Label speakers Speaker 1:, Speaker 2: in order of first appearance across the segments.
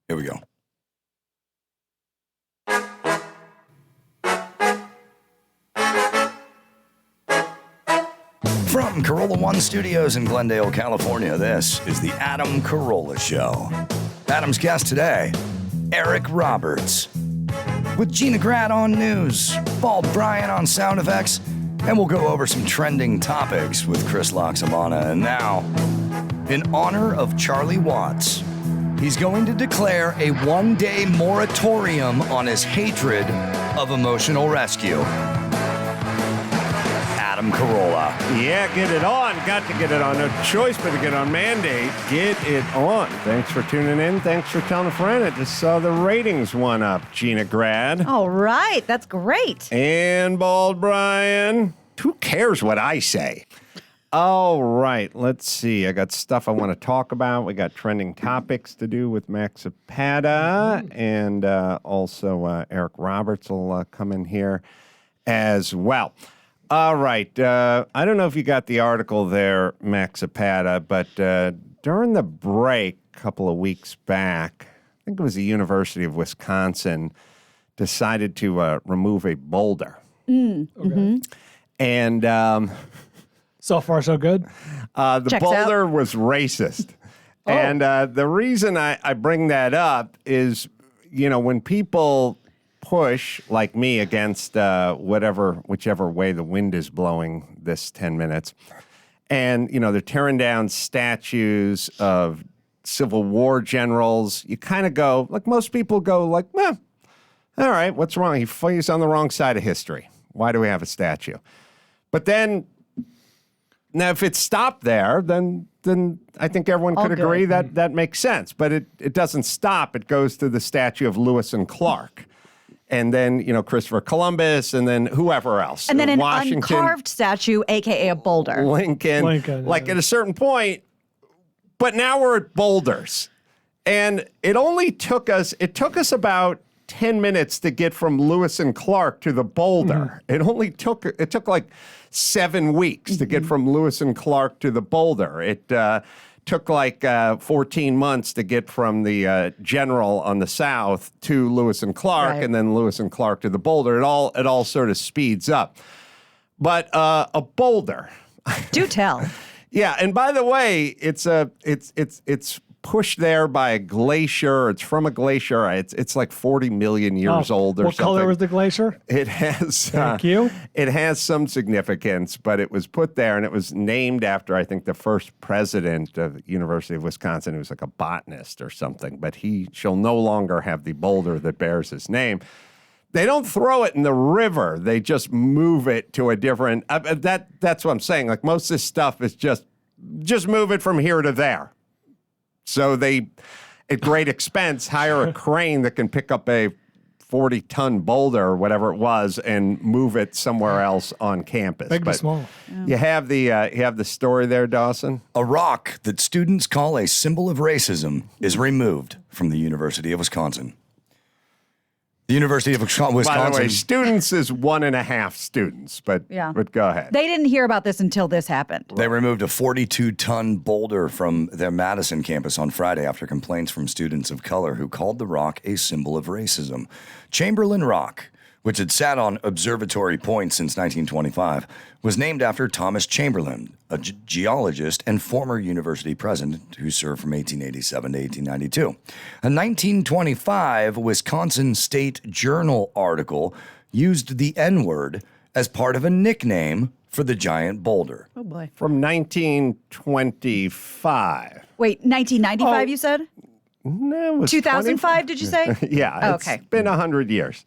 Speaker 1: Here we go. From Carolla One Studios in Glendale, California, this is the Adam Carolla Show. Adam's guest today, Eric Roberts. With Gina Grad on news, Bald Brian on sound effects, and we'll go over some trending topics with Chris Loxamana. And now, in honor of Charlie Watts, he's going to declare a one-day moratorium on his hatred of emotional rescue. Adam Carolla.
Speaker 2: Yeah, get it on. Got to get it on. No choice but to get on. Mandate. Get it on. Thanks for tuning in. Thanks for telling a friend. I just saw the ratings one up, Gina Grad.
Speaker 3: All right. That's great.
Speaker 2: And Bald Brian. Who cares what I say? All right. Let's see. I got stuff I want to talk about. We got trending topics to do with Max Zapata. And also Eric Roberts will come in here as well. All right. I don't know if you got the article there, Max Zapata, but during the break a couple of weeks back, I think it was the University of Wisconsin, decided to remove a boulder.
Speaker 4: Okay.
Speaker 2: And
Speaker 4: so far, so good.
Speaker 2: the
Speaker 3: Checks
Speaker 2: boulder was racist.
Speaker 4: Oh.
Speaker 2: And the reason I bring that up is, you know, when people push like me against whichever way the wind is blowing this 10 minutes. And, you know, they're tearing down statues of Civil War generals. You kind of go, like most people go like, all right, what's wrong? He's on the wrong side of history. Why do we have a statue? But then, now if it stopped there, then I think everyone could agree that makes sense. But it doesn't stop. It goes to the statue of Lewis and Clark. And then, you know, Christopher Columbus, and then whoever else.
Speaker 3: And then an
Speaker 2: Washington,
Speaker 3: uncarved statue, a.k.a. a boulder.
Speaker 2: Lincoln. Like
Speaker 4: yeah.
Speaker 2: at a certain point, but now we're at boulders. And it took us about 10 minutes to get from Lewis and Clark to the boulder.
Speaker 4: Mm-hmm.
Speaker 2: It took like 7 weeks to get from Lewis and Clark to the boulder. It took like 14 months to get from the general on the south to Lewis and Clark,
Speaker 3: Right.
Speaker 2: and then Lewis and Clark to the boulder. It all sort of speeds up. But a boulder.
Speaker 3: Do tell.
Speaker 2: Yeah, and by the way, it's pushed there by a glacier. It's from a glacier. It's like 40 million years old or
Speaker 4: what
Speaker 2: something.
Speaker 4: What color was the glacier?
Speaker 2: It has.
Speaker 4: Thank you.
Speaker 2: It has some significance, but it was put there, and it was named after, I think, the first president of the University of Wisconsin. He was like a botanist or something, but he shall no longer have the boulder that bears his name. They don't throw it in the river. They just move it to a different. That's what I'm saying. Like most of this stuff is just move it from here to there. So they, at great expense, hire a crane that can pick up a 40-ton boulder or whatever it was and move it somewhere else on campus.
Speaker 4: Big to small.
Speaker 2: You have the story there, Dawson.
Speaker 1: A rock that students call a symbol of racism is removed from the University of Wisconsin. The University of Wisconsin.
Speaker 2: By the way, students is 1.5 students, but go ahead.
Speaker 3: They didn't hear about this until this happened.
Speaker 1: They removed a 42-ton boulder from their Madison campus on Friday after complaints from students of color who called the rock a symbol of racism. Chamberlain Rock, which had sat on Observatory Point since 1925, was named after Thomas Chamberlain, a geologist and former university president who served from 1887 to 1892. A 1925 Wisconsin State Journal article used the N-word as part of a nickname for the giant boulder.
Speaker 3: Oh, boy.
Speaker 2: From 1925.
Speaker 3: Wait, 1995 you said?
Speaker 2: No, it was
Speaker 3: 2005, did you say?
Speaker 2: Yeah,
Speaker 3: Okay.
Speaker 2: It's been 100 years.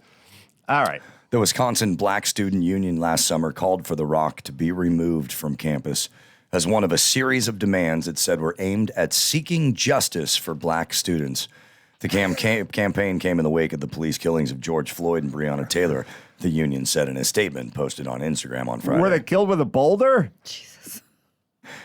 Speaker 2: All right.
Speaker 1: The Wisconsin Black Student Union last summer called for the rock to be removed from campus as one of a series of demands it said were aimed at seeking justice for black students. The campaign came in the wake of the police killings of George Floyd and Breonna Taylor, the union said in a statement posted on Instagram on Friday.
Speaker 2: Were they killed with a boulder?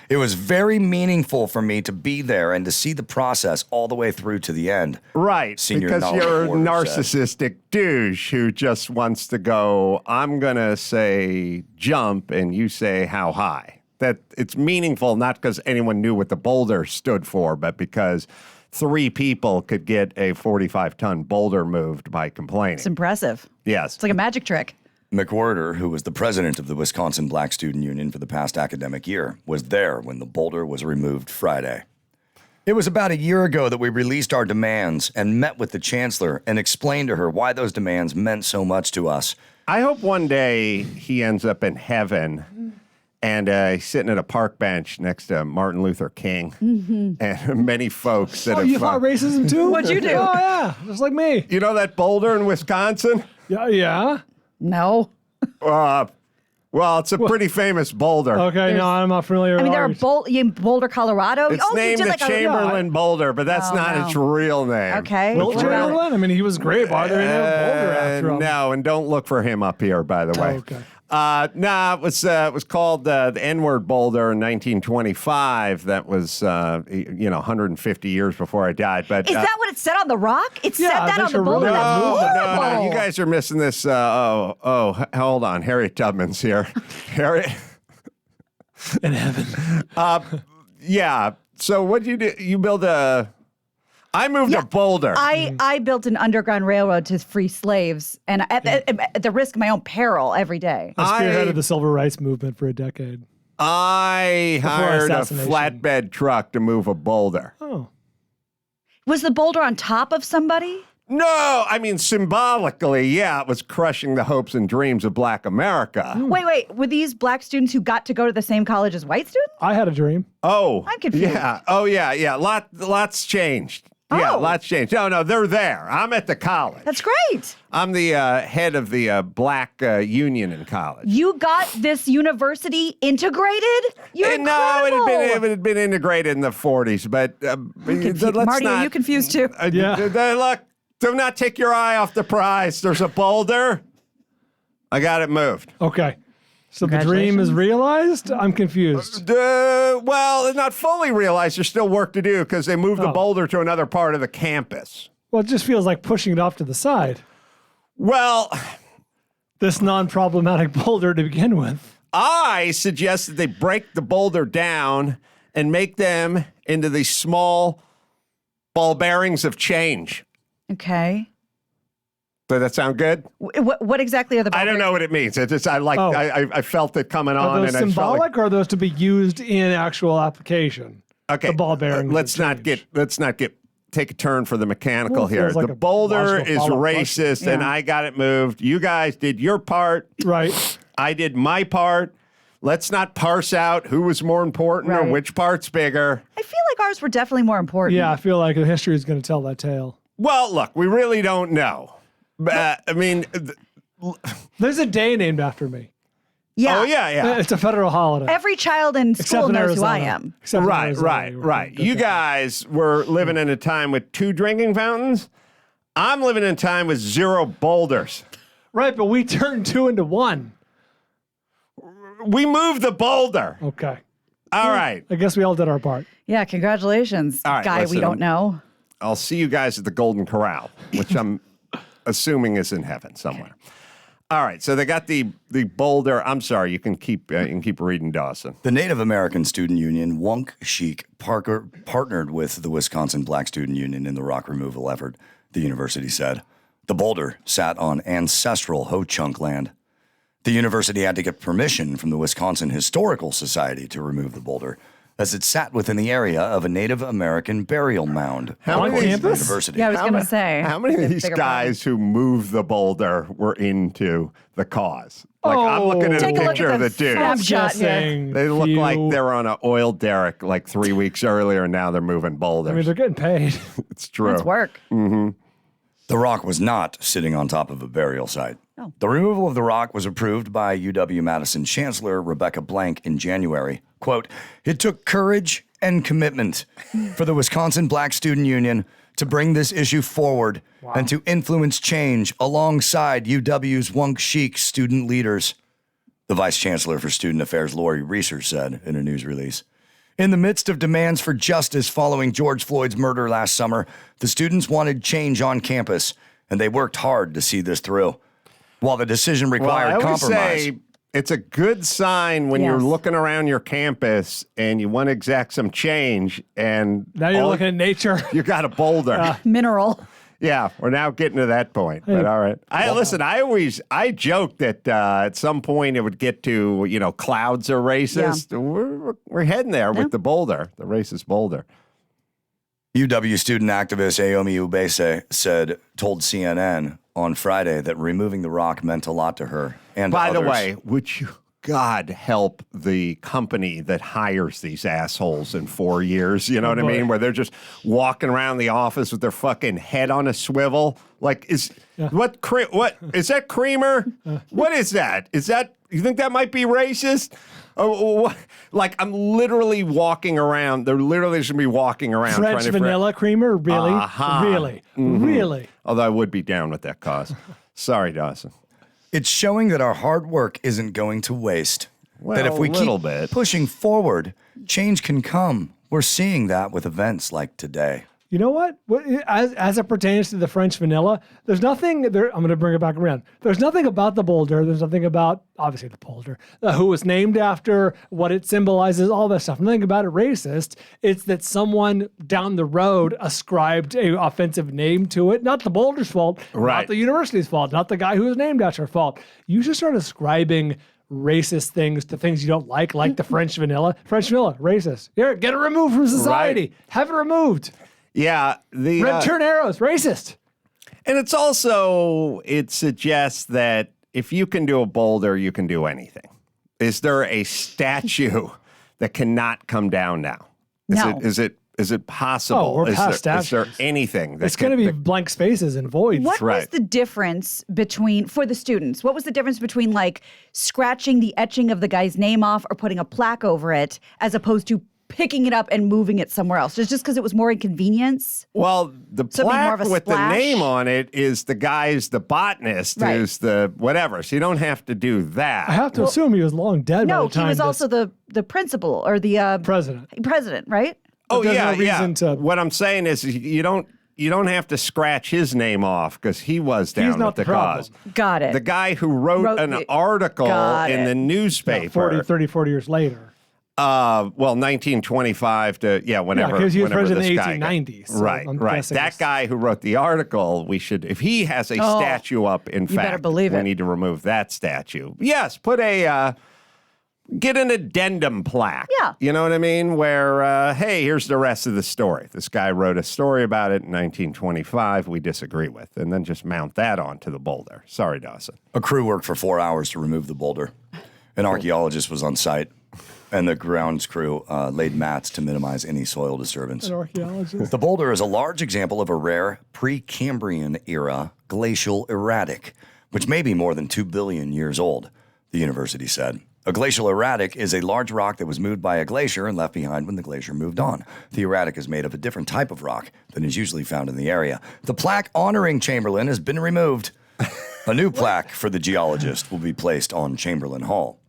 Speaker 1: It was very meaningful for me to be there and to see the process all the way through to the end.
Speaker 2: Right,
Speaker 1: Senior
Speaker 2: because
Speaker 1: knowledge
Speaker 2: you're a
Speaker 1: reporter said.
Speaker 2: narcissistic douche who just wants to go, I'm going to say jump, and you say how high. That it's meaningful not because anyone knew what the boulder stood for, but because 3 people could get a 45-ton boulder moved by complaining.
Speaker 3: It's impressive.
Speaker 2: Yes.
Speaker 3: It's like a magic trick.
Speaker 1: McWhorter, who was the president of the Wisconsin Black Student Union for the past academic year, was there when the boulder was removed Friday. It was about a year ago that we released our demands and met with the chancellor and explained to her why those demands meant so much to us.
Speaker 2: I hope one day he ends up in heaven and he's sitting at a park bench next to Martin Luther King and many folks that
Speaker 4: Oh,
Speaker 2: have...
Speaker 4: you fought racism too?
Speaker 3: What'd you do?
Speaker 4: Oh, yeah. Just like me.
Speaker 2: You know that boulder in Wisconsin?
Speaker 4: Yeah.
Speaker 3: No.
Speaker 2: Well, it's a pretty famous boulder.
Speaker 4: Okay, no, I'm not familiar.
Speaker 3: I mean, there are
Speaker 4: with
Speaker 3: in Boulder, Colorado.
Speaker 2: It's
Speaker 3: you
Speaker 2: named
Speaker 3: did
Speaker 2: the
Speaker 3: like
Speaker 2: Chamberlain Boulder, but that's
Speaker 3: Oh,
Speaker 2: not
Speaker 3: no.
Speaker 2: its real name.
Speaker 3: Okay.
Speaker 4: Wilt
Speaker 3: What about it?
Speaker 4: Chamberlain? I mean, he was great. Why are they naming Boulder after him?
Speaker 2: No, and don't look for him up here, by the way.
Speaker 4: okay.
Speaker 2: It was called the N-word boulder in 1925. That was 150 years before I died. But
Speaker 3: Is that what it said on the rock? It said
Speaker 4: Yeah,
Speaker 3: that
Speaker 4: they
Speaker 3: on the
Speaker 4: should
Speaker 3: boulder.
Speaker 4: really
Speaker 3: That's
Speaker 4: remove it.
Speaker 3: horrible.
Speaker 2: no, you guys are missing this. Hold on, Harriet Tubman's here. Harriet.
Speaker 4: In heaven.
Speaker 2: Yeah. So what did you do? You build I moved a boulder.
Speaker 3: I built an underground railroad to free slaves, and at the risk of my own peril every day.
Speaker 4: I spearheaded the civil rights movement for a decade.
Speaker 2: I hired a
Speaker 4: assassination.
Speaker 2: flatbed truck to move a boulder.
Speaker 4: Oh.
Speaker 3: Was the boulder on top of somebody?
Speaker 2: No, I mean, symbolically, yeah, it was crushing the hopes and dreams of Black America.
Speaker 3: Wait. Were these black students who got to go to the same college as white students?
Speaker 4: I had a dream.
Speaker 2: Oh,
Speaker 3: I'm confused.
Speaker 2: Yeah. Oh, yeah. Lots changed. Yeah,
Speaker 3: Oh.
Speaker 2: lots changed. No, they're there. I'm at the college.
Speaker 3: That's great.
Speaker 2: I'm the head of the Black Union in college.
Speaker 3: You got this university integrated? You're
Speaker 2: No,
Speaker 3: incredible.
Speaker 2: it had been integrated in the 40s, but let's
Speaker 3: Marty,
Speaker 2: not.
Speaker 3: are you confused too?
Speaker 4: Yeah.
Speaker 2: Look, do not take your eye off the prize. There's a boulder. I got it moved.
Speaker 4: Okay. So the dream is realized? I'm confused.
Speaker 2: Well, it's not fully realized. There's still work to do because they moved the boulder to another part of the campus.
Speaker 4: Well, it just feels like pushing it off to the side.
Speaker 2: Well,
Speaker 4: This non-problematic boulder to begin with.
Speaker 2: I suggest that they break the boulder down and make them into these small ball bearings of change.
Speaker 3: Okay.
Speaker 2: Does that sound good?
Speaker 3: What exactly are the
Speaker 2: I don't know what it means. It's just I felt it coming on.
Speaker 4: Are those
Speaker 2: and
Speaker 4: symbolic
Speaker 2: I felt
Speaker 4: or are those to be used in actual application?
Speaker 2: okay.
Speaker 4: The ball bearings.
Speaker 2: Let's not take a turn for the mechanical
Speaker 4: Well, it
Speaker 2: here.
Speaker 4: feels like
Speaker 2: The
Speaker 4: a
Speaker 2: boulder
Speaker 4: logical
Speaker 2: is
Speaker 4: follow-up
Speaker 2: racist,
Speaker 4: question.
Speaker 2: and
Speaker 3: Yeah.
Speaker 2: I got it moved. You guys did your part.
Speaker 4: Right.
Speaker 2: I did my part. Let's not parse out who was more important or
Speaker 3: Right.
Speaker 2: which part's bigger.
Speaker 3: I feel like ours were definitely more important.
Speaker 4: Yeah, I feel like the history is going to tell that tale.
Speaker 2: Well, look, we really don't know. I mean,
Speaker 4: There's a day named after me.
Speaker 3: Yeah.
Speaker 2: oh yeah.
Speaker 4: It's a federal holiday.
Speaker 3: Every child in
Speaker 4: Except
Speaker 3: school
Speaker 4: in
Speaker 3: knows
Speaker 4: Arizona.
Speaker 3: who I am.
Speaker 4: Except in
Speaker 2: Right,
Speaker 4: Arizona,
Speaker 2: right,
Speaker 4: we're
Speaker 2: right.
Speaker 4: good
Speaker 2: You
Speaker 4: there.
Speaker 2: guys were living in a time with 2 drinking fountains. I'm living in a time with 0 boulders.
Speaker 4: Right, but we turned 2 into 1.
Speaker 2: We moved the boulder.
Speaker 4: Okay.
Speaker 2: All right.
Speaker 4: I guess we all did our part.
Speaker 3: Yeah, congratulations,
Speaker 2: All right,
Speaker 3: guy
Speaker 2: listen,
Speaker 3: we don't know.
Speaker 2: I'll see you guys at the Golden Corral, which I'm assuming is in heaven somewhere. All right, so they got the boulder. I'm sorry, you can keep reading, Dawson.
Speaker 1: The Native American Student Union, Wunk Chic, partnered with the Wisconsin Black Student Union in the rock removal effort, the university said. The boulder sat on ancestral Ho-Chunk land. The university had to get permission from the Wisconsin Historical Society to remove the boulder, as it sat within the area of a Native American burial mound.
Speaker 2: How
Speaker 1: according
Speaker 2: many-
Speaker 1: to the
Speaker 4: campus?
Speaker 1: university.
Speaker 3: Yeah, I was going to say.
Speaker 2: How many of
Speaker 3: the
Speaker 2: these
Speaker 3: bigger
Speaker 2: guys who moved the boulder were into the cause? Like, I'm looking at
Speaker 3: Take
Speaker 2: a
Speaker 3: a look
Speaker 2: picture
Speaker 3: at
Speaker 2: of the
Speaker 3: the
Speaker 2: dude.
Speaker 3: snap-
Speaker 4: I'm
Speaker 3: Snapshot
Speaker 4: just
Speaker 3: here.
Speaker 4: saying.
Speaker 2: They look like
Speaker 4: few-
Speaker 2: they were on an oil derrick like 3 weeks earlier, and now they're moving boulders.
Speaker 4: I mean, they're getting paid.
Speaker 2: It's true.
Speaker 3: It's work.
Speaker 1: The rock was not sitting on top of a burial site.
Speaker 3: Oh.
Speaker 1: The removal of the rock was approved by UW-Madison Chancellor Rebecca Blank in January. Quote, "It took courage and commitment for the Wisconsin Black Student Union to bring this issue forward and to influence change alongside UW's Wunk Chic student leaders," the Vice Chancellor for Student Affairs, Lori Reeser, said in a news release. In the midst of demands for justice following George Floyd's murder last summer, the students wanted change on campus, and they worked hard to see this through. While the decision
Speaker 2: Well, I
Speaker 1: required
Speaker 2: always
Speaker 1: compromise.
Speaker 2: say It's a good sign when you're
Speaker 3: Yes.
Speaker 2: looking around your campus and you want to exact some change, and
Speaker 4: Now you're looking at nature.
Speaker 2: you got a boulder.
Speaker 3: Mineral.
Speaker 2: Yeah, we're now getting to that point. But all right. Listen, I joke that at some point it would get to, clouds are racist. We're heading there with the boulder, the racist boulder.
Speaker 1: UW student activist Aomi Ubese told CNN on Friday that removing the rock meant a lot to her and
Speaker 2: By
Speaker 1: others.
Speaker 2: the way, would you, God help the company that hires these assholes in 4 years, you know what I mean? Where they're just walking around the office with their fucking head on a swivel. Like, what is that creamer? What is that? You think that might be racist? Like, I'm literally walking around. They're literally just going to be walking around.
Speaker 4: French vanilla creamer? Really? Really? Really?
Speaker 2: Although I would be down with that cause. Sorry, Dawson.
Speaker 1: It's showing that our hard work isn't going to waste. That if
Speaker 2: Well,
Speaker 1: we
Speaker 2: a little
Speaker 1: keep
Speaker 2: bit.
Speaker 1: pushing forward, change can come. We're seeing that with events like today.
Speaker 4: You know what? As it pertains to the French vanilla, there's nothing there. I'm going to bring it back around. There's nothing about the boulder. There's nothing about, obviously, the boulder, who it's named after, what it symbolizes, all that stuff. Nothing about it racist. It's that someone down the road ascribed a offensive name to it. Not the boulder's fault.
Speaker 2: Right.
Speaker 4: Not the university's fault. Not the guy who was named after fault. You should start ascribing racist things to things you don't like the French vanilla. French vanilla, racist. Here, get it removed from society.
Speaker 2: Right.
Speaker 4: Have it removed.
Speaker 2: Yeah. The
Speaker 4: Red turn arrows, racist.
Speaker 2: And it suggests that if you can do a boulder, you can do anything. Is there a statue that cannot come down now?
Speaker 3: No.
Speaker 2: Is it possible?
Speaker 4: Oh, we're past
Speaker 2: is there
Speaker 4: statues.
Speaker 2: anything that
Speaker 4: It's going to be blank spaces and voids.
Speaker 3: What was
Speaker 2: right.
Speaker 3: the difference for the students? What was the difference between like scratching the etching of the guy's name off or putting a plaque over it as opposed to picking it up and moving it somewhere else? Just because it was more inconvenience?
Speaker 2: Well, the
Speaker 3: So it'd be more
Speaker 2: plaque
Speaker 3: of a
Speaker 2: with the
Speaker 3: splash?
Speaker 2: name on it is the botanist,
Speaker 3: Right.
Speaker 2: who's the whatever. So you don't have to do that.
Speaker 4: I have to assume he was long dead by
Speaker 3: No,
Speaker 4: the time
Speaker 3: he was
Speaker 4: this
Speaker 3: also the principal or the
Speaker 4: president.
Speaker 3: right?
Speaker 2: Oh
Speaker 4: there's
Speaker 2: yeah,
Speaker 4: no reason
Speaker 2: yeah.
Speaker 4: to-
Speaker 2: What I'm saying is you don't have to scratch his name off because he was down
Speaker 4: not
Speaker 2: with
Speaker 4: the
Speaker 2: the cause.
Speaker 4: problem.
Speaker 3: Got it.
Speaker 2: The guy who wrote an
Speaker 3: the-
Speaker 2: article
Speaker 3: Got
Speaker 2: in
Speaker 3: it.
Speaker 2: the newspaper.
Speaker 4: 40 years later.
Speaker 2: 1925 to whenever.
Speaker 4: Yeah, 'cause he was
Speaker 2: whenever
Speaker 4: president in the
Speaker 2: this guy got-
Speaker 4: 1890s, so
Speaker 2: right,
Speaker 4: I'm
Speaker 2: right.
Speaker 4: guessing
Speaker 2: That
Speaker 4: it's-
Speaker 2: guy who wrote the article, if he has a statue up, in fact,
Speaker 3: better believe
Speaker 2: we
Speaker 3: it.
Speaker 2: need to remove that statue. Yes, get an addendum plaque.
Speaker 3: Yeah.
Speaker 2: You know what I mean? Where, hey, here's the rest of the story. This guy wrote a story about it in 1925 we disagree with, and then just mount that onto the boulder. Sorry, Dawson.
Speaker 1: A crew worked for 4 hours to remove the boulder. An archaeologist was on site, and the grounds crew laid mats to minimize any soil disturbance.
Speaker 4: An archaeologist.
Speaker 1: The boulder is a large example of a rare Precambrian era glacial erratic, which may be more than 2 billion years old, the university said. A glacial erratic is a large rock that was moved by a glacier and left behind when the glacier moved on. The erratic is made of a different type of rock than is usually found in the area. The plaque honoring Chamberlain has been removed. A new plaque for the geologist will be placed on Chamberlain Hall.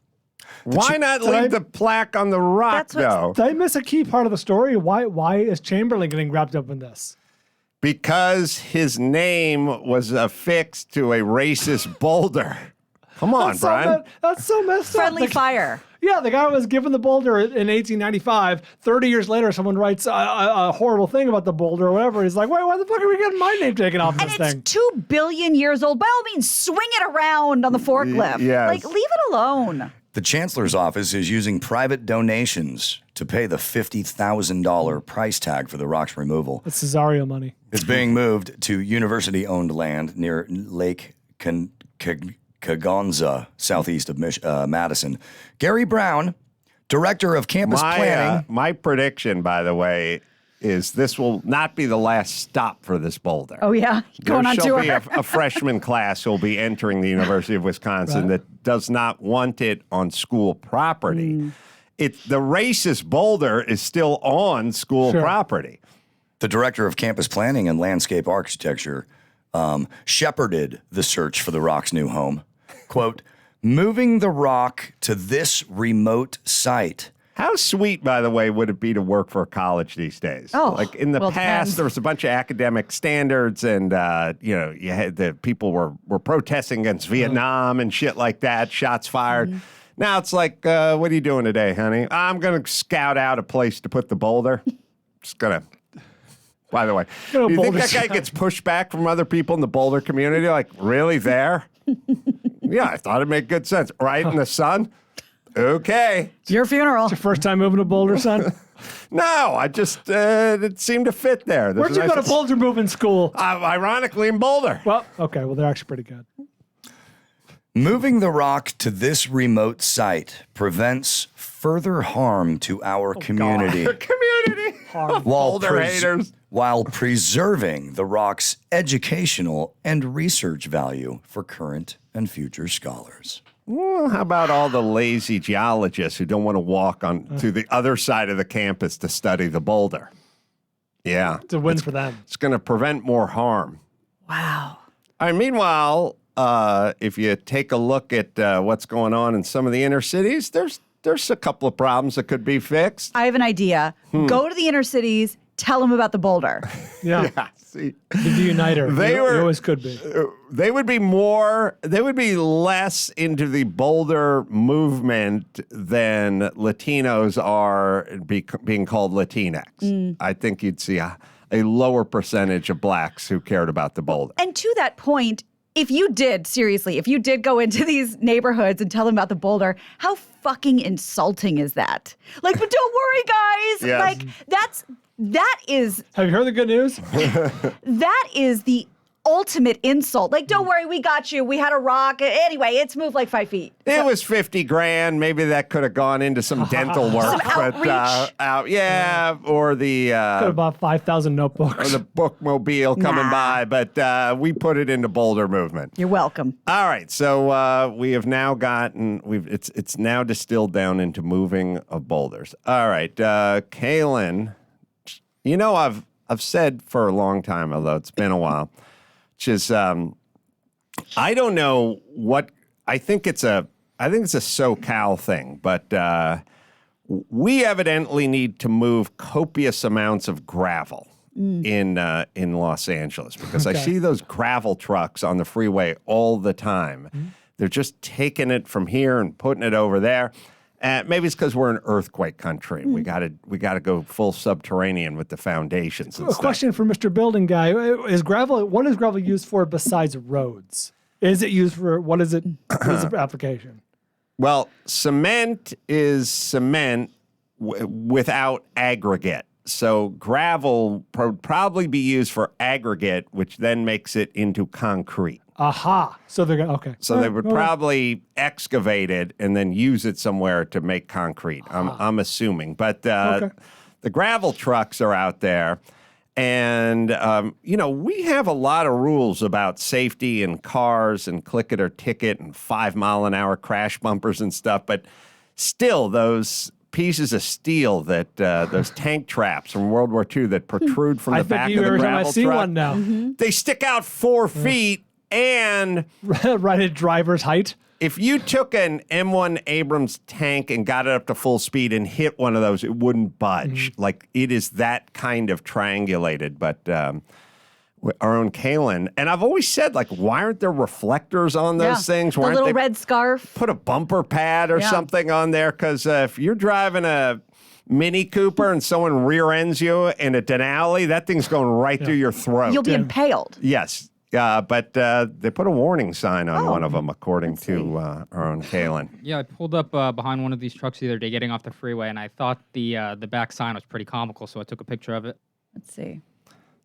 Speaker 2: Why not leave the plaque on the rock,
Speaker 3: That's what's-
Speaker 2: though?
Speaker 4: Did I miss a key part of the story? Why is Chamberlain getting wrapped up in this?
Speaker 2: Because his name was affixed to a racist boulder. Come on, Brian.
Speaker 4: That's so messed
Speaker 3: Friendly
Speaker 4: up.
Speaker 3: fire.
Speaker 4: Yeah, the guy was given the boulder in 1895. 30 years later, someone writes a horrible thing about the boulder or whatever. He's like, wait, why the fuck are we getting my name taken off
Speaker 3: And
Speaker 4: this
Speaker 3: it's
Speaker 4: thing?
Speaker 3: 2 billion years old. By all means, swing it around on the forklift.
Speaker 2: yes.
Speaker 3: Like, leave it alone.
Speaker 1: The chancellor's office is using private donations to pay the $50,000 price tag for the rock's removal.
Speaker 4: It's Cesario money.
Speaker 1: It's being moved to university-owned land near Lake Kagonza, southeast of Madison. Gary Brown, director of campus planning.
Speaker 2: My prediction, by the way, is this will not be the last stop for this boulder.
Speaker 3: Oh, yeah? Going on
Speaker 2: There
Speaker 3: tour.
Speaker 2: shall be a freshman class who will be entering the University of Wisconsin that does not want it on school property. The racist boulder is still on school property.
Speaker 1: The director of campus planning and landscape architecture shepherded the search for the rock's new home. Quote, moving the rock to this remote site
Speaker 2: How sweet, by the way, would it be to work for a college these days?
Speaker 3: Oh,
Speaker 2: like in the
Speaker 3: well,
Speaker 2: past,
Speaker 3: depends.
Speaker 2: there was a bunch of academic standards, and you had the people were protesting against Vietnam and shit like that. Shots fired.
Speaker 3: Mm-hmm.
Speaker 2: Now it's like, what are you doing today, honey? I'm gonna scout out a place to put the boulder. Just gonna. By the way,
Speaker 4: Go
Speaker 2: do you think
Speaker 4: boulder
Speaker 2: that guy
Speaker 4: shot.
Speaker 2: gets pushed back from other people in the boulder community? Like, really there? Yeah, I thought it made good sense. Right in the sun? Okay.
Speaker 3: It's your funeral.
Speaker 4: Your first time moving to Boulder, son?
Speaker 2: No, I just, it seemed to fit there. There's
Speaker 4: Where'd you
Speaker 2: a
Speaker 4: go to
Speaker 2: nice-
Speaker 4: Boulder moving school?
Speaker 2: Ironically, in Boulder.
Speaker 4: Well, okay. Well, they're actually pretty good.
Speaker 1: Moving the rock to this remote site prevents further harm to our community.
Speaker 2: Community.
Speaker 1: while,
Speaker 2: Boulder haters.
Speaker 1: while preserving the rock's educational and research value for current and future scholars.
Speaker 2: Well, how about all the lazy geologists who don't want to walk on to the other side of the campus to study the boulder? Yeah.
Speaker 4: It's a win for them.
Speaker 2: It's going to prevent more harm.
Speaker 3: Wow.
Speaker 2: Meanwhile, if you take a look at what's going on in some of the inner cities, there's a couple of problems that could be fixed.
Speaker 3: I have an idea. Go to the inner cities, tell them about the boulder.
Speaker 4: Yeah.
Speaker 2: Yeah, see,
Speaker 4: The uniter.
Speaker 2: They
Speaker 4: You
Speaker 2: were-
Speaker 4: always could be.
Speaker 2: they would be less into the Boulder movement than Latinos are being called Latinx. I think you'd see a lower percentage of blacks who cared about the Boulder.
Speaker 3: And to that point, if you did go into these neighborhoods and tell them about the boulder, how fucking insulting is that? Like, but don't worry, guys.
Speaker 2: Yes.
Speaker 3: Like, that is
Speaker 4: Have you heard the good news?
Speaker 3: that is the ultimate insult. Like, don't worry, we got you. We had a rock. Anyway, it's moved like 5 feet.
Speaker 2: It was $50,000. Maybe that could have gone into some dental work.
Speaker 3: Some
Speaker 2: but or the
Speaker 4: Could have bought 5,000
Speaker 2: or
Speaker 4: notebooks.
Speaker 2: the bookmobile coming
Speaker 3: Nah.
Speaker 2: by. But we put it into Boulder movement.
Speaker 3: You're welcome.
Speaker 2: All right, so we have now gotten it's now distilled down into moving of boulders. All right, Kaylin, you know I've said for a long time, although it's been a while, which is I don't know what I think it's a SoCal thing, but we evidently need to move copious amounts of gravel. In Los Angeles, because I
Speaker 4: Okay.
Speaker 2: see those gravel trucks on the freeway all the time. They're just taking it from here and putting it over there. Maybe it's because we're an earthquake country. We gotta go full subterranean with the foundations and
Speaker 4: A
Speaker 2: stuff.
Speaker 4: question for Mr. Building Guy. What is gravel used for besides roads? Is it used for, what is its application?
Speaker 2: Well, cement is cement without aggregate. So gravel would probably be used for aggregate, which then makes it into concrete.
Speaker 4: Aha. So they're going to, okay.
Speaker 2: So they would probably excavate it and then use it somewhere to make concrete. I'm assuming, but the gravel trucks are out there, and we have a lot of rules about safety and cars and click it or ticket and 5 mile an hour crash bumpers and stuff. But still, those pieces of steel that those tank traps from World War II that protrude from the back of the
Speaker 4: every time
Speaker 2: gravel
Speaker 4: I see
Speaker 2: truck,
Speaker 4: one now.
Speaker 2: they stick out 4 feet. And
Speaker 4: Right at driver's height.
Speaker 2: if you took an M1 Abrams tank and got it up to full speed and hit one of those, it wouldn't budge. Like, it is that kind of triangulated. But our own Kaylin, and I've always said, like, why aren't there reflectors on those things?
Speaker 3: The
Speaker 2: Why aren't
Speaker 3: little
Speaker 2: they
Speaker 3: red scarf.
Speaker 2: put a bumper pad or
Speaker 3: Yeah.
Speaker 2: something on there? Because if you're driving a Mini Cooper and someone rear ends you in a Denali, that thing's going right through your throat.
Speaker 3: You'll be impaled.
Speaker 2: Yes. But they put a warning sign on one of them, according to our own Kaylin.
Speaker 5: Yeah, I pulled up behind one of these trucks the other day getting off the freeway, and I thought the back sign was pretty comical, so I took a picture of it.
Speaker 3: Let's see.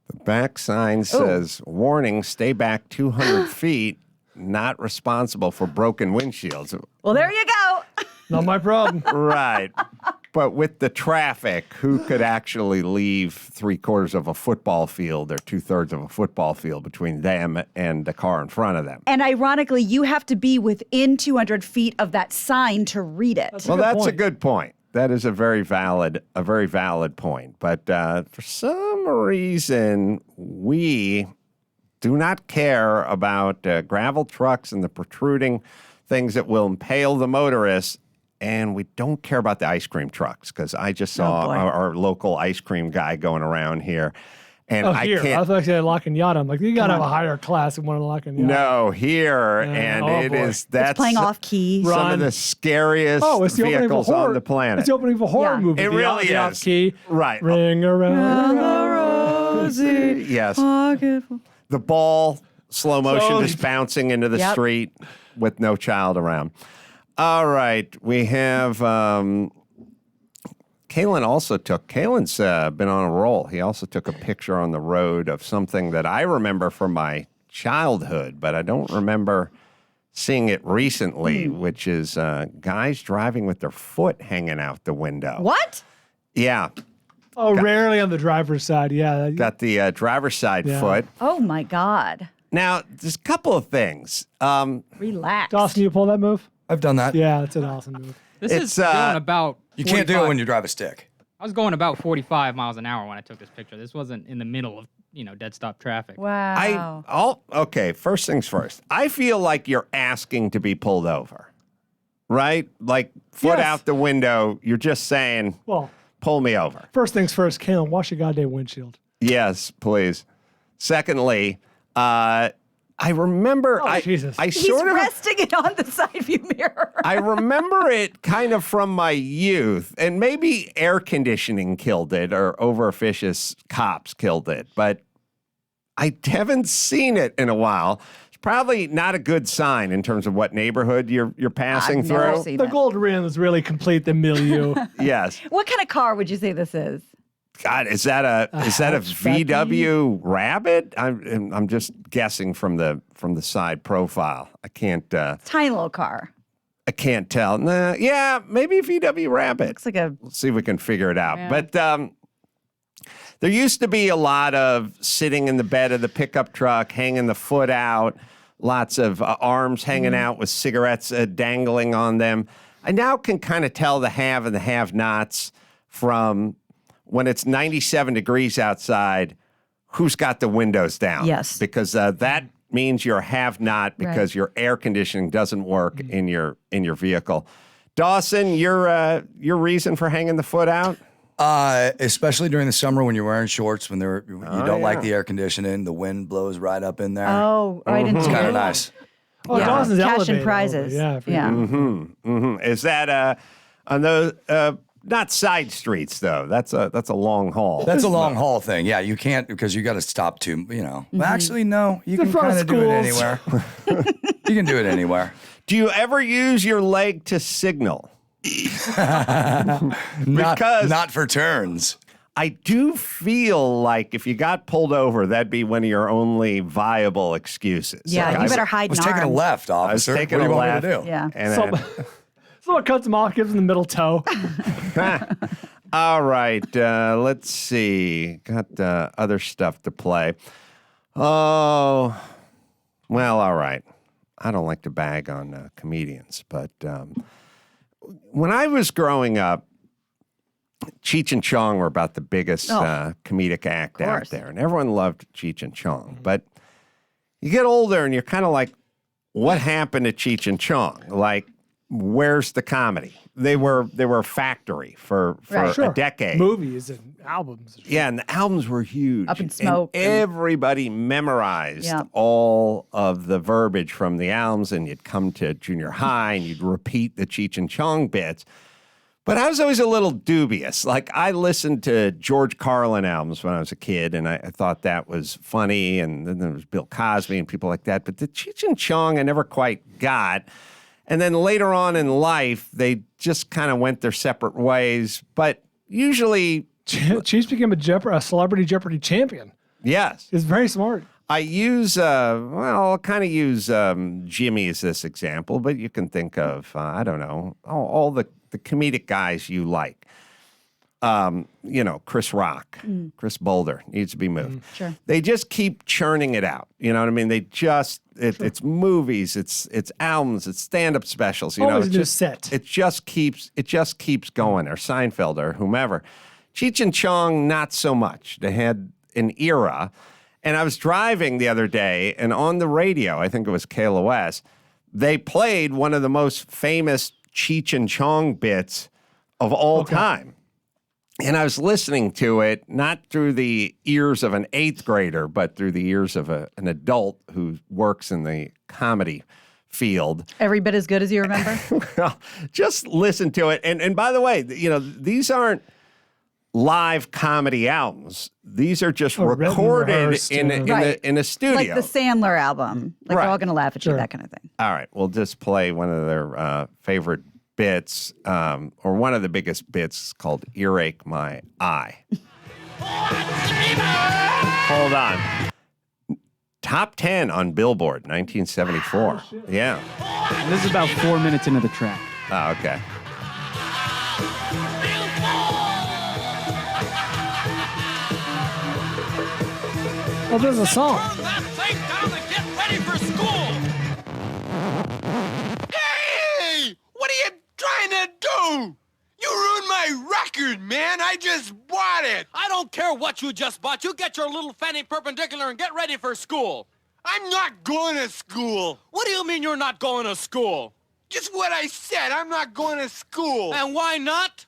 Speaker 2: The back sign says, warning, stay back 200 feet, not responsible for broken windshields.
Speaker 3: Well, there you go.
Speaker 4: Not my problem.
Speaker 2: Right. But with the traffic, who could actually leave 3/4 of a football field or 2/3 of a football field between them and the car in front of them?
Speaker 3: And ironically, you have to be within 200 feet of that sign to read it.
Speaker 2: Well,
Speaker 4: good
Speaker 2: that's a
Speaker 4: point.
Speaker 2: good point. That is a very valid point. But for some reason, we do not care about gravel trucks and the protruding things that will impale the motorists. and we don't care about the ice cream trucks because I just saw
Speaker 3: boy.
Speaker 2: our local ice cream guy going around here. And
Speaker 4: Oh,
Speaker 2: I
Speaker 4: here. I
Speaker 2: can't.
Speaker 4: thought you said La Canyada. I'm like, you got to have a higher class than one of La Canyada.
Speaker 2: No, here.
Speaker 4: Yeah,
Speaker 2: And
Speaker 4: oh,
Speaker 2: it
Speaker 4: boy.
Speaker 2: is, that's
Speaker 3: It's playing off key.
Speaker 2: some
Speaker 4: Run.
Speaker 2: of the scariest
Speaker 4: Oh, it's the opening of a
Speaker 2: vehicles
Speaker 4: horror.
Speaker 2: on the planet.
Speaker 4: It's the opening of a horror
Speaker 3: Yeah.
Speaker 4: movie.
Speaker 2: It
Speaker 4: the
Speaker 2: really
Speaker 4: the
Speaker 2: is.
Speaker 4: off-key.
Speaker 2: Right.
Speaker 4: Ring around the rosy.
Speaker 2: Yes. The ball, slow motion,
Speaker 4: Slowly.
Speaker 2: just bouncing into the
Speaker 3: Yep.
Speaker 2: street with no child around. All right. We have Kalen's been on a roll. He also took a picture on the road of something that I remember from my childhood, but I don't remember seeing it recently, which is guys driving with their foot hanging out the window.
Speaker 3: What?
Speaker 2: Yeah.
Speaker 4: Oh, rarely on the driver's side. Yeah.
Speaker 2: Got the driver's side
Speaker 4: Yeah.
Speaker 2: foot.
Speaker 3: Oh my God.
Speaker 2: Now, there's a couple of things.
Speaker 3: Relax.
Speaker 4: Dawson, you pull that move?
Speaker 1: I've done that.
Speaker 4: Yeah, it's an awesome move.
Speaker 5: This
Speaker 2: It's,
Speaker 5: is going about.
Speaker 1: You can't do it
Speaker 5: 45
Speaker 1: when you drive a stick.
Speaker 5: I was going about 45 miles an hour when I took this picture. This wasn't in the middle of dead stop traffic.
Speaker 3: Wow.
Speaker 2: Okay, first things first. I feel like you're asking to be pulled over, right? Like foot
Speaker 4: Yes.
Speaker 2: out the window. You're just saying,
Speaker 4: Well,
Speaker 2: pull me over.
Speaker 4: first things first, Kalen, wash your goddamn windshield.
Speaker 2: Yes, please. Secondly, I remember
Speaker 4: Jesus.
Speaker 2: I
Speaker 3: He's
Speaker 2: sort of
Speaker 3: resting it on the side view mirror.
Speaker 2: I remember it kind of from my youth, and maybe air conditioning killed it or overofficious cops killed it, but I haven't seen it in a while. It's probably not a good sign in terms of what neighborhood you're passing
Speaker 3: I've never
Speaker 2: through.
Speaker 3: seen
Speaker 4: The
Speaker 3: that.
Speaker 4: gold rims really complete the milieu.
Speaker 2: Yes.
Speaker 3: What kind of car would you say this is?
Speaker 2: God, is that a
Speaker 4: hatchbacky?
Speaker 2: VW Rabbit? I'm just guessing from the side profile. I can't
Speaker 3: Tiny little car.
Speaker 2: tell. Nah, yeah, maybe VW Rabbit.
Speaker 3: Looks like a.
Speaker 2: Let's see if we can figure it out.
Speaker 3: Yeah.
Speaker 2: But there used to be a lot of sitting in the bed of the pickup truck, hanging the foot out, lots of arms hanging out with cigarettes dangling on them. I now can kind of tell the have and the have-nots from when it's 97 degrees outside, who's got the windows down.
Speaker 3: Yes.
Speaker 2: Because that means you're have-not because
Speaker 3: Right.
Speaker 2: your air conditioning doesn't work in your vehicle. Dawson, your reason for hanging the foot out?
Speaker 1: Especially during the summer when you're wearing shorts, when you don't like
Speaker 2: yeah.
Speaker 1: the air conditioning, the wind blows right up in there.
Speaker 3: Oh, right into
Speaker 1: It's kind of nice.
Speaker 4: Oh,
Speaker 3: Yeah.
Speaker 4: Dawson's
Speaker 3: Cash and
Speaker 4: elevated a little
Speaker 3: prizes.
Speaker 4: bit. Yeah. for
Speaker 3: Yeah.
Speaker 4: you.
Speaker 2: Is that on those not side streets though? That's a long haul.
Speaker 1: That's a long haul thing. Yeah, you can't because you got to stop to, Well, actually, no. You
Speaker 4: The
Speaker 1: can
Speaker 4: front
Speaker 1: kind
Speaker 4: of
Speaker 1: of do it
Speaker 4: schools.
Speaker 1: anywhere. You can do it anywhere.
Speaker 2: Do you ever use your leg to signal? Because
Speaker 1: Not for turns.
Speaker 2: I do feel like if you got pulled over, that'd be one of your only viable excuses.
Speaker 3: Yeah,
Speaker 2: Like,
Speaker 3: you
Speaker 2: I
Speaker 3: better hide
Speaker 1: was
Speaker 3: an
Speaker 1: taking a
Speaker 3: arm.
Speaker 1: left,
Speaker 2: I was
Speaker 1: officer.
Speaker 2: taking
Speaker 1: what do
Speaker 2: a
Speaker 1: you want
Speaker 2: left.
Speaker 1: me to do?
Speaker 3: Yeah.
Speaker 2: And
Speaker 4: Someone cuts him off, gives him the middle toe.
Speaker 2: all right, let's see. Got other stuff to play. Oh, well, all right. I don't like to bag on comedians, but when I was growing up, Cheech and Chong were about the biggest comedic act out
Speaker 3: course.
Speaker 2: there, and everyone loved Cheech and Chong. But you get older, and you're kind of like, what happened to Cheech and Chong? Like, where's the comedy? They were a factory for
Speaker 3: Right.
Speaker 2: a decade.
Speaker 4: Movies and albums.
Speaker 2: Yeah, and the albums were huge.
Speaker 3: Up in smoke
Speaker 2: And
Speaker 3: and-
Speaker 2: everybody memorized
Speaker 3: Yeah.
Speaker 2: all of the verbiage from the albums, and you'd come to junior high and you'd repeat the Cheech and Chong bits. But I was always a little dubious. Like, I listened to George Carlin albums when I was a kid, and I thought that was funny. And then there was Bill Cosby and people like that. But the Cheech and Chong I never quite got. And then later on in life, they just kind of went their separate ways. But usually,
Speaker 4: Cheech became a celebrity Jeopardy champion.
Speaker 2: yes.
Speaker 4: He's very smart.
Speaker 2: I use, I'll kind of use Jimmy as this example, but you can think of, I don't know, all the comedic guys you like. Chris Rock, Chris Boulder needs to be moved.
Speaker 3: Sure.
Speaker 2: They just keep churning it out. You know what I mean? They just, it's movies, it's albums, it's stand-up specials. You
Speaker 4: Always
Speaker 2: know,
Speaker 4: a new set.
Speaker 2: It just keeps going, or Seinfeld or whomever. Cheech and Chong, not so much. They had an era. And I was driving the other day, and on the radio, I think it was KLOS, they played one of the most famous Cheech and Chong bits of all time. And I was listening to it, not through the ears of an 8th grader, but through the ears of an adult who works in the comedy field.
Speaker 3: Every bit as good as you remember?
Speaker 2: Well, just listen to it. And by the way, these aren't live comedy albums. These are just recorded in a studio.
Speaker 3: Like the Sandler album. Like they're all going to laugh at you, that kind of thing.
Speaker 2: All right, we'll just play one of their favorite bits, or one of the biggest bits, called Earache My Eye. Hold on. Top 10 on Billboard, 1974. Yeah.
Speaker 6: And this is about 4 minutes into the track.
Speaker 2: Oh, okay.
Speaker 4: Well, there's a song.
Speaker 7: Hey! What are you trying to do? You ruined my record, man. I just bought it.
Speaker 8: I don't care what you just bought. You get your little fanny perpendicular and get ready for school.
Speaker 7: I'm not going to school.
Speaker 8: What do you mean you're not going to school?
Speaker 7: Just what I said. I'm not going to school.
Speaker 8: And why not?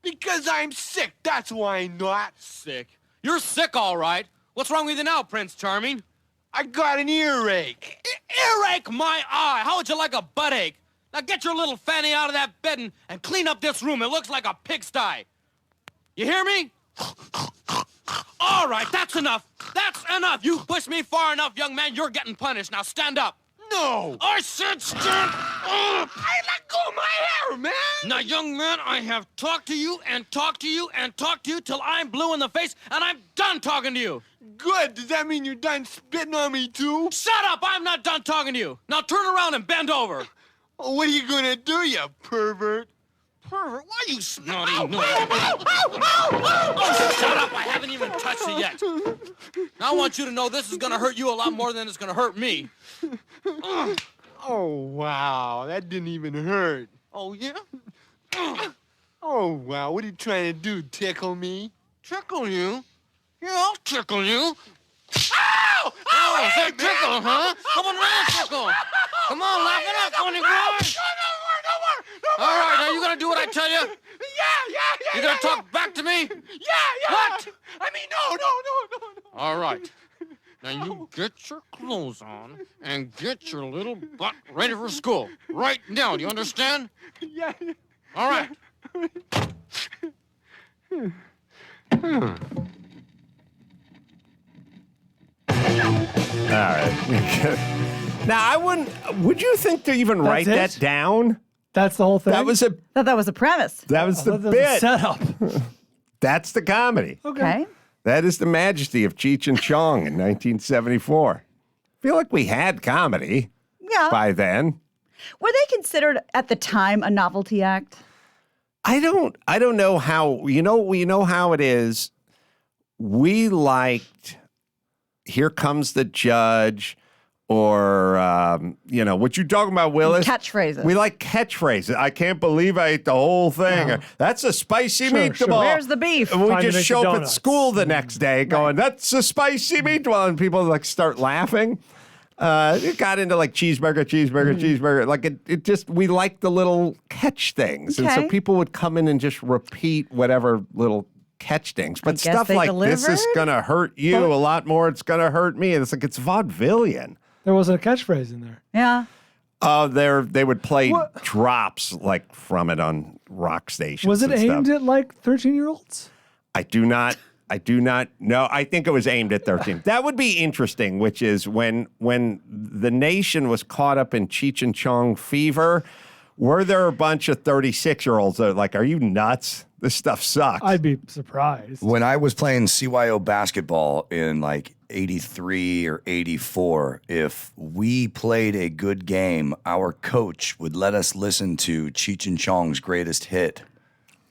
Speaker 7: Because I'm sick. That's why not.
Speaker 8: Sick? You're sick, all right. What's wrong with you now, Prince Charming?
Speaker 7: I got an earache.
Speaker 8: Earache my eye. How would you like a butt ache? Now get your little fanny out of that bed and clean up this room. It looks like a pigsty. You hear me? All right, that's enough. That's enough. You pushed me far enough, young man. You're getting punished. Now stand up.
Speaker 7: No.
Speaker 8: I said stand up.
Speaker 7: I let go of my hair, man.
Speaker 8: Now, young man, I have talked to you and talked to you and talked to you till I'm blue in the face, and I'm done talking to you.
Speaker 7: Good. Does that mean you're done spitting on me, too?
Speaker 8: Shut up. I'm not done talking to you. Now turn around and bend over.
Speaker 7: What are you going to do, you pervert?
Speaker 8: Pervert? Why you snotty? Oh, shut up. I haven't even touched it yet. Now, I want you to know this is going to hurt you a lot more than it's going to hurt me.
Speaker 7: Oh, wow. That didn't even hurt.
Speaker 8: Oh, yeah?
Speaker 7: Oh, wow. What are you trying to do, tickle me?
Speaker 8: Tickle you? Yeah, I'll tickle you.
Speaker 7: Ow!
Speaker 8: Oh, say tickle, huh? Come on, now, tickle. Come on, laugh it up, Tony Boy.
Speaker 7: No more.
Speaker 8: All right, now you gonna do what I tell you?
Speaker 7: Yeah.
Speaker 8: You gonna talk back to me?
Speaker 7: Yeah.
Speaker 8: What?
Speaker 7: I mean, no.
Speaker 8: All right. Now you get your clothes on and get your little butt ready for school. Right now, do you understand?
Speaker 7: Yeah.
Speaker 8: All right.
Speaker 2: All right. Now, I wouldn't. Would you think to even write
Speaker 4: it?
Speaker 2: that down?
Speaker 4: That's the whole thing.
Speaker 2: That was a.
Speaker 3: Thought that was the premise.
Speaker 2: That was the
Speaker 4: That was a
Speaker 2: bit.
Speaker 4: setup.
Speaker 2: That's the comedy.
Speaker 3: Okay.
Speaker 2: That is the majesty of Cheech and Chong in 1974. I feel like we had comedy
Speaker 3: Yeah.
Speaker 2: by then.
Speaker 3: Were they considered at the time a novelty act?
Speaker 2: I don't know how. You know how it is. We liked Here Comes the Judge, or what you talking about, Willis?
Speaker 3: Catchphrases.
Speaker 2: We like catchphrases. I can't believe I ate the whole thing.
Speaker 4: Yeah.
Speaker 2: That's a spicy
Speaker 4: Sure,
Speaker 2: meatball.
Speaker 4: sure.
Speaker 3: Where's the beef?
Speaker 2: And we
Speaker 4: Time to
Speaker 2: just
Speaker 4: make
Speaker 2: show
Speaker 4: the
Speaker 2: up at
Speaker 4: donuts.
Speaker 2: school the next day going, that's a spicy meatball. And people like start laughing. It got into like cheeseburger. Like it just, we liked the little catch things. And so
Speaker 3: Okay.
Speaker 2: people would come in and just repeat whatever little catch things. But
Speaker 3: guess
Speaker 2: stuff
Speaker 3: they
Speaker 2: like this is
Speaker 3: delivered?
Speaker 2: going to hurt you a lot more. It's going to hurt me. It's like, it's vaudevillian.
Speaker 4: There wasn't a catchphrase in there.
Speaker 3: Yeah.
Speaker 2: They would play
Speaker 4: What?
Speaker 2: drops like from it on rock stations.
Speaker 4: Was it
Speaker 2: and
Speaker 4: aimed
Speaker 2: stuff.
Speaker 4: at like 13-year-olds?
Speaker 2: I do not know. I think it was aimed at 13. That would be interesting, which is when the nation was caught up in Cheech and Chong fever, were there a bunch of 36-year-olds that are like, are you nuts? This stuff sucks.
Speaker 4: I'd be surprised.
Speaker 1: When I was playing CYO basketball in like 83 or 84, if we played a good game, our coach would let us listen to Cheech and Chong's greatest hit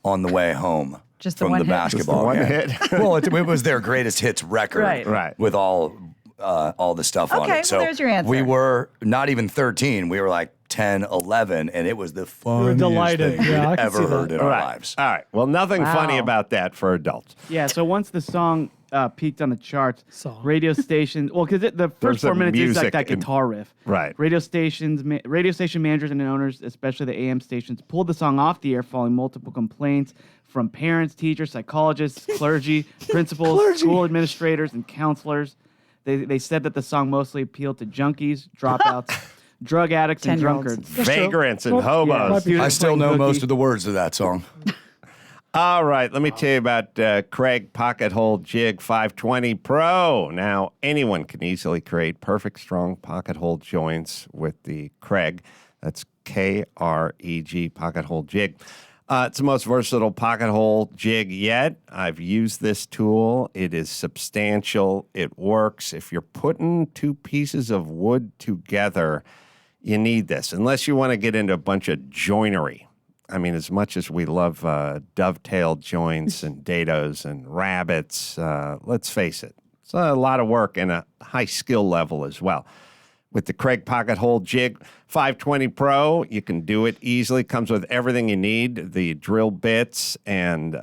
Speaker 1: on the way home.
Speaker 3: Just the
Speaker 1: from
Speaker 3: one
Speaker 1: the
Speaker 3: hit?
Speaker 1: basketball.
Speaker 2: Just the one
Speaker 1: game.
Speaker 2: hit?
Speaker 1: Well, it was their greatest hits record,
Speaker 3: Right.
Speaker 1: with all the stuff on
Speaker 3: Okay,
Speaker 1: it. So
Speaker 3: well, there's your answer.
Speaker 1: we were not even 13. We were like 10, 11, and it was the funniest
Speaker 4: delighted.
Speaker 1: thing
Speaker 4: Yeah, I
Speaker 1: we'd
Speaker 4: can
Speaker 1: ever
Speaker 4: see that.
Speaker 1: heard in our lives.
Speaker 2: All right. Well, nothing funny
Speaker 3: Wow.
Speaker 2: about that for adults.
Speaker 6: Yeah, so once the song peaked on the charts,
Speaker 4: Song.
Speaker 6: radio stations, well, because the
Speaker 2: There's
Speaker 6: first 4
Speaker 2: some
Speaker 6: minutes is like
Speaker 2: music
Speaker 6: that
Speaker 2: and-
Speaker 6: guitar riff.
Speaker 2: Right.
Speaker 6: Radio station managers and owners, especially the AM stations, pulled the song off the air following multiple complaints from parents, teachers, psychologists, clergy, principals, school administrators, and counselors. They said that the song mostly appealed to junkies, dropouts, drug addicts, and
Speaker 3: 10-year-olds.
Speaker 6: drunkards.
Speaker 2: Vagrants and
Speaker 4: Well,
Speaker 2: hobos.
Speaker 4: might be-
Speaker 1: I still
Speaker 6: playing
Speaker 1: know
Speaker 6: hooky.
Speaker 1: most of the words of that song.
Speaker 2: All right, let me tell you about Craig Pocket Hole Jig 520 Pro. Now, anyone can easily create perfect strong pocket hole joints with the Craig. That's Kreg Pocket Hole Jig. It's the most versatile pocket hole jig yet. I've used this tool. It is substantial. It works. If you're putting two pieces of wood together, you need this, unless you want to get into a bunch of joinery. I mean, as much as we love dovetail joints and dados and rabbits, let's face it, it's a lot of work and a high skill level as well. With the Craig Pocket Hole Jig 520 Pro, you can do it easily. Comes with everything you need, the drill bits and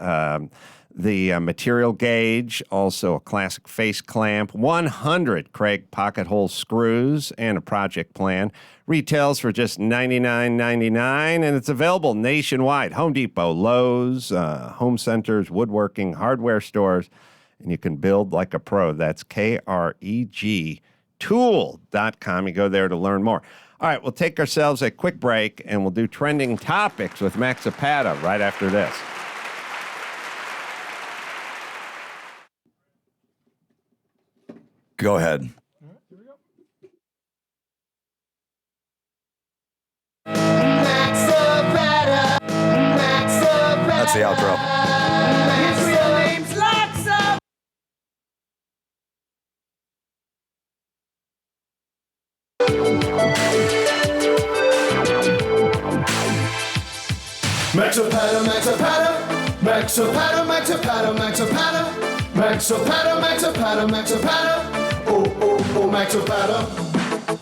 Speaker 2: the material gauge, also a classic face clamp, 100 Craig Pocket Hole screws, and a project plan. Retails for just $99.99, and it's available nationwide. Home Depot, Lowe's, home centers, woodworking, hardware stores, and you can build like a pro. That's KREG tool.com. You go there to learn more. All right, we'll take ourselves a quick break, and we'll do trending topics with Max Zapata right after this.
Speaker 1: Go ahead. That's the outro.
Speaker 9: Maxopata, Maxopata, Maxopata, Maxopata, Maxopata, Maxopata, Maxopata, Maxopata, oh, Maxopata.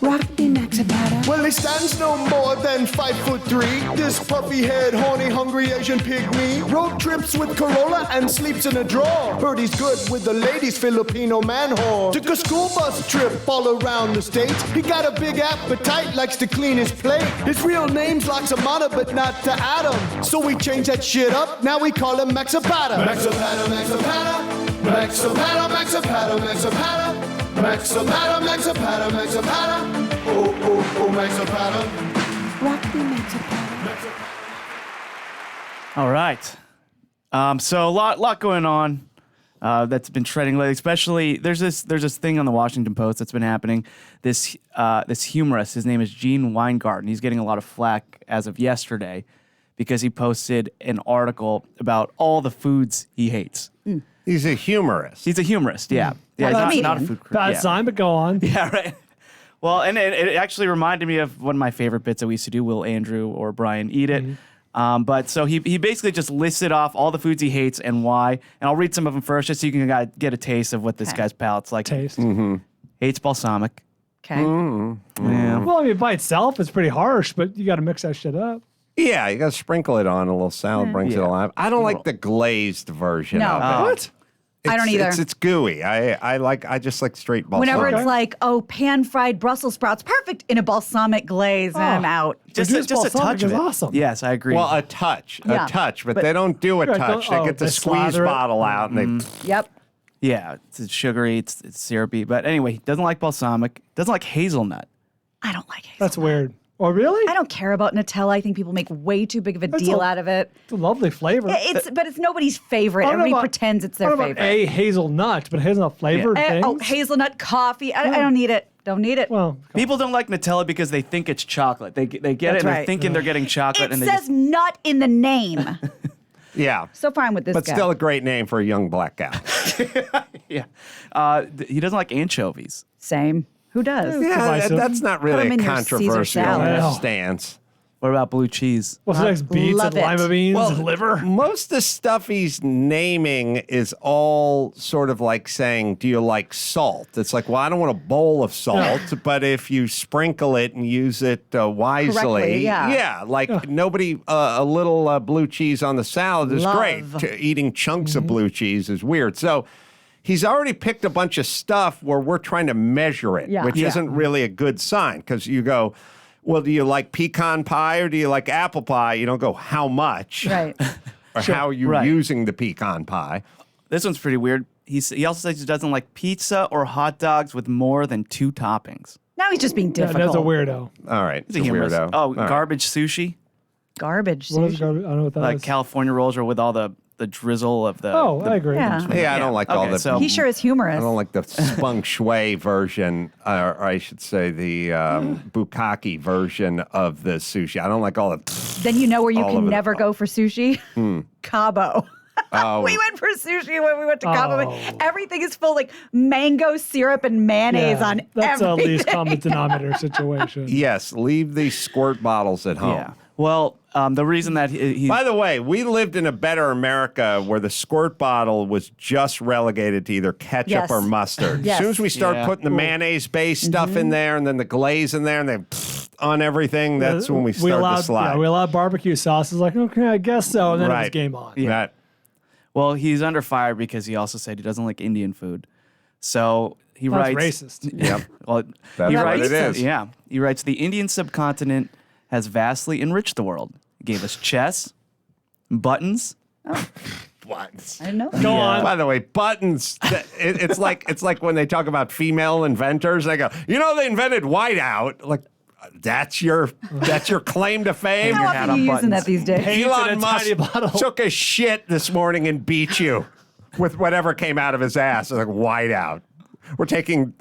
Speaker 10: Rock me, Maxopata.
Speaker 9: Well, he stands no more than 5'3". This puffy head, horny, hungry Asian pygmy. Road trips with Carolla and sleeps in a drawer. Heard he's good with the ladies, Filipino man whore. Took a school bus trip all around the state. He got a big appetite, likes to clean his plate. His real name's Loxamata, but not to Adam. So we changed that shit up, now we call him Maxopata. Maxopata, Maxopata, Maxopata, Maxopata, Maxopata. Maxopata, Maxopata, Maxopata, oh, Maxopata.
Speaker 10: Rock me, Maxopata.
Speaker 6: All right. So a lot going on that's been trending lately. Especially there's this thing on the Washington Post that's been happening. This humorist, his name is Gene Weingarten. He's getting a lot of flack as of yesterday because he posted an article about all the foods he hates.
Speaker 2: He's a humorist.
Speaker 6: He's a humorist, yeah. Yeah,
Speaker 3: Like
Speaker 6: not a
Speaker 3: comedian.
Speaker 6: food critic.
Speaker 4: Bad
Speaker 6: yeah.
Speaker 4: sign, but go on.
Speaker 6: Yeah, right. Well, and it actually reminded me of one of my favorite bits that we used to do, Will Andrew or Brian Eat It. But so he basically just listed off all the foods he hates and why. And I'll read some of them first just so you can get a taste of what this guy's palate's like.
Speaker 4: Taste.
Speaker 6: Hates balsamic.
Speaker 3: Okay.
Speaker 6: Yeah.
Speaker 4: Well, I mean, by itself, it's pretty harsh, but you got to mix that shit up.
Speaker 2: Yeah, you got to sprinkle it on. A little salad brings it alive. I don't like the glazed version
Speaker 3: No.
Speaker 2: of it.
Speaker 6: What?
Speaker 3: I don't either.
Speaker 2: It's gooey. I just like straight balsamic.
Speaker 3: Whenever it's like, oh, pan-fried Brussels sprouts, perfect in a balsamic glaze, and I'm out.
Speaker 6: Just
Speaker 4: Reduced
Speaker 6: a touch
Speaker 4: balsamic
Speaker 6: of
Speaker 4: is
Speaker 6: it.
Speaker 4: awesome.
Speaker 6: Yes, I agree.
Speaker 2: Well, a touch,
Speaker 3: Yeah,
Speaker 2: but they don't do a
Speaker 4: Right,
Speaker 2: touch.
Speaker 4: don't-
Speaker 2: They get the
Speaker 4: they
Speaker 2: squeeze
Speaker 4: slather it.
Speaker 2: bottle out and they.
Speaker 3: Yep.
Speaker 6: yeah, it's sugary, it's syrupy. But anyway, he doesn't like balsamic, doesn't like hazelnut.
Speaker 3: I don't like it.
Speaker 4: That's weird. Oh, really?
Speaker 3: I don't care about Nutella. I think people make way too big of a
Speaker 4: That's
Speaker 3: deal
Speaker 4: a-
Speaker 3: out of it.
Speaker 4: It's a lovely flavor.
Speaker 3: But it's nobody's favorite.
Speaker 4: I don't know
Speaker 3: Everybody
Speaker 4: about-
Speaker 3: pretends it's
Speaker 4: I
Speaker 3: their
Speaker 4: don't know
Speaker 3: favorite.
Speaker 4: about a hazelnut, but hazelnut flavored things.
Speaker 3: Oh, hazelnut coffee. I don't need it. Don't need it.
Speaker 4: Well,
Speaker 6: People don't like Nutella because they think it's chocolate. They get it
Speaker 3: That's
Speaker 6: and they're
Speaker 3: right.
Speaker 6: thinking they're getting chocolate.
Speaker 3: it
Speaker 6: and they
Speaker 3: says
Speaker 6: just,
Speaker 3: nut in the name.
Speaker 2: Yeah,
Speaker 3: So fine with this
Speaker 2: but
Speaker 3: guy.
Speaker 2: still a great name for a young black guy.
Speaker 6: yeah. He doesn't like anchovies.
Speaker 3: Same. Who does?
Speaker 2: Yeah,
Speaker 4: divisive.
Speaker 2: that's not
Speaker 3: Put 'em
Speaker 2: really a
Speaker 3: in your Caesar
Speaker 2: controversial
Speaker 3: salad.
Speaker 4: Well.
Speaker 2: stance.
Speaker 6: What about blue cheese?
Speaker 4: What's next? Beets
Speaker 3: love
Speaker 4: and lima
Speaker 3: it.
Speaker 4: beans and liver?
Speaker 2: Most of the stuff he's naming is all sort of like saying, do you like salt? It's like, well, I don't want a bowl of salt, but if you sprinkle it and use it wisely,
Speaker 3: Correctly, yeah.
Speaker 2: like nobody, a little blue cheese on the salad is
Speaker 3: Love.
Speaker 2: great. Eating chunks of blue cheese is weird. So he's already picked a bunch of stuff where we're trying to measure it,
Speaker 3: Yeah.
Speaker 2: which
Speaker 3: Yeah.
Speaker 2: isn't really a good sign because you go, well, do you like pecan pie or do you like apple pie? You don't go, how much?
Speaker 3: Right.
Speaker 2: Or how you're
Speaker 6: Right.
Speaker 2: using the pecan pie.
Speaker 6: This one's pretty weird. He also says he doesn't like pizza or hot dogs with more than 2 toppings.
Speaker 3: Now he's just being
Speaker 4: Yeah,
Speaker 3: difficult.
Speaker 4: that's a weirdo.
Speaker 2: All right.
Speaker 6: He's a humorous.
Speaker 2: weirdo.
Speaker 6: Oh,
Speaker 2: All right.
Speaker 6: garbage sushi.
Speaker 3: Garbage.
Speaker 4: What is
Speaker 3: sushi.
Speaker 4: garbage? I don't know what that is.
Speaker 6: Like California rolls are with all the drizzle of the.
Speaker 4: Oh,
Speaker 6: the-
Speaker 4: I agree.
Speaker 3: Yeah.
Speaker 2: Yeah, I don't like all
Speaker 6: Okay,
Speaker 2: the.
Speaker 6: so-
Speaker 3: He sure is humorous.
Speaker 2: I don't like the spunk shui version, or I should say the bukkake version of the sushi. I don't like all the.
Speaker 3: Then you know where you
Speaker 2: all
Speaker 3: can
Speaker 2: of it.
Speaker 3: never go for sushi? Cabo.
Speaker 2: Oh.
Speaker 3: We went for sushi when we went to Cabo.
Speaker 4: Oh.
Speaker 3: Everything is full like mango syrup and mayonnaise on
Speaker 4: that's
Speaker 3: everything.
Speaker 4: a least common denominator situation.
Speaker 2: Yes, leave these squirt bottles at home.
Speaker 6: Yeah. Well, the reason that he
Speaker 2: By the way, we lived in a better America where the squirt bottle was just relegated to either ketchup
Speaker 3: Yes.
Speaker 2: or mustard.
Speaker 3: Yes.
Speaker 2: As soon as we start
Speaker 6: Yeah.
Speaker 2: putting the mayonnaise-based stuff in there and then the glaze in there and then on everything, that's when we start
Speaker 4: allowed,
Speaker 2: to slide.
Speaker 4: Yeah, we allowed barbecue sauce. It's like, okay, I guess so. And then it was
Speaker 2: Right.
Speaker 4: game on.
Speaker 2: Right.
Speaker 6: well, he's under fire because he also said he doesn't like Indian food. So he
Speaker 4: That's
Speaker 6: writes.
Speaker 4: racist.
Speaker 2: Yep.
Speaker 6: Well,
Speaker 2: That's
Speaker 6: he
Speaker 2: what
Speaker 6: writes.
Speaker 2: it is.
Speaker 6: Yeah, he writes the Indian subcontinent has vastly enriched the world. It gave us chess, buttons.
Speaker 2: Buttons.
Speaker 3: I didn't know.
Speaker 4: Go on.
Speaker 2: By the way, buttons. It's like when they talk about female inventors. They go, they invented whiteout. Like, that's your claim to fame.
Speaker 3: How
Speaker 6: hat
Speaker 3: often are
Speaker 6: on
Speaker 3: you using
Speaker 6: buttons.
Speaker 3: that these days?
Speaker 4: Paint in
Speaker 2: Elon
Speaker 4: a
Speaker 2: Musk
Speaker 4: tiny bottle.
Speaker 2: took a shit this morning and beat you with whatever came out of his ass. It's like whiteout. We're taking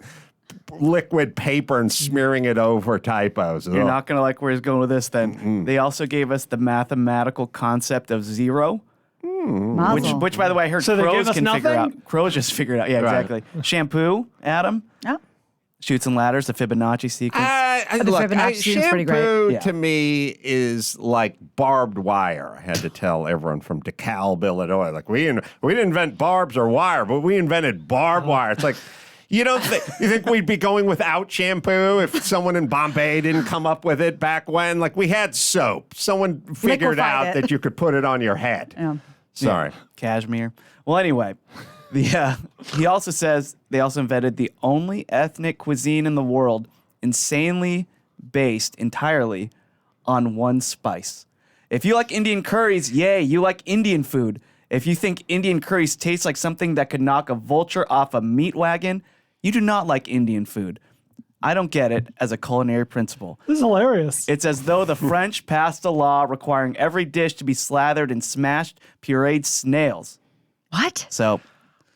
Speaker 2: liquid paper and smearing it over typos.
Speaker 6: You're not going to like where he's going with this then. They also gave us the mathematical concept of zero,
Speaker 3: Mazel.
Speaker 6: which by the way, I heard
Speaker 4: So they gave
Speaker 6: crows
Speaker 4: us
Speaker 6: can figure
Speaker 4: nothing?
Speaker 6: out. Crows just figured out. Yeah,
Speaker 2: Right.
Speaker 6: exactly. Shampoo, Adam.
Speaker 3: Oh.
Speaker 6: Shoots and ladders, the Fibonacci sequence.
Speaker 3: The Fibonacci seems pretty great.
Speaker 2: shampoo
Speaker 6: Yeah.
Speaker 2: to me is like barbed wire. I had to tell everyone from DeKalb, Illinois, like we didn't invent barbs or wire, but we invented barbed wire. It's like, you think we'd be going without shampoo if someone in Bombay didn't come up with it back when? Like we had soap. Someone figured
Speaker 3: Liquefied
Speaker 2: out
Speaker 3: it.
Speaker 2: that you could put it on your head.
Speaker 3: Yeah.
Speaker 2: Sorry.
Speaker 6: Cashmere. Well, anyway, he also says they also invented the only ethnic cuisine in the world insanely based entirely on one spice. If you like Indian curries, yay, you like Indian food. If you think Indian curries taste like something that could knock a vulture off a meat wagon, you do not like Indian food. I don't get it as a culinary principle.
Speaker 4: This is hilarious.
Speaker 6: It's as though the French passed a law requiring every dish to be slathered in smashed, pureed snails.
Speaker 3: What?
Speaker 6: So,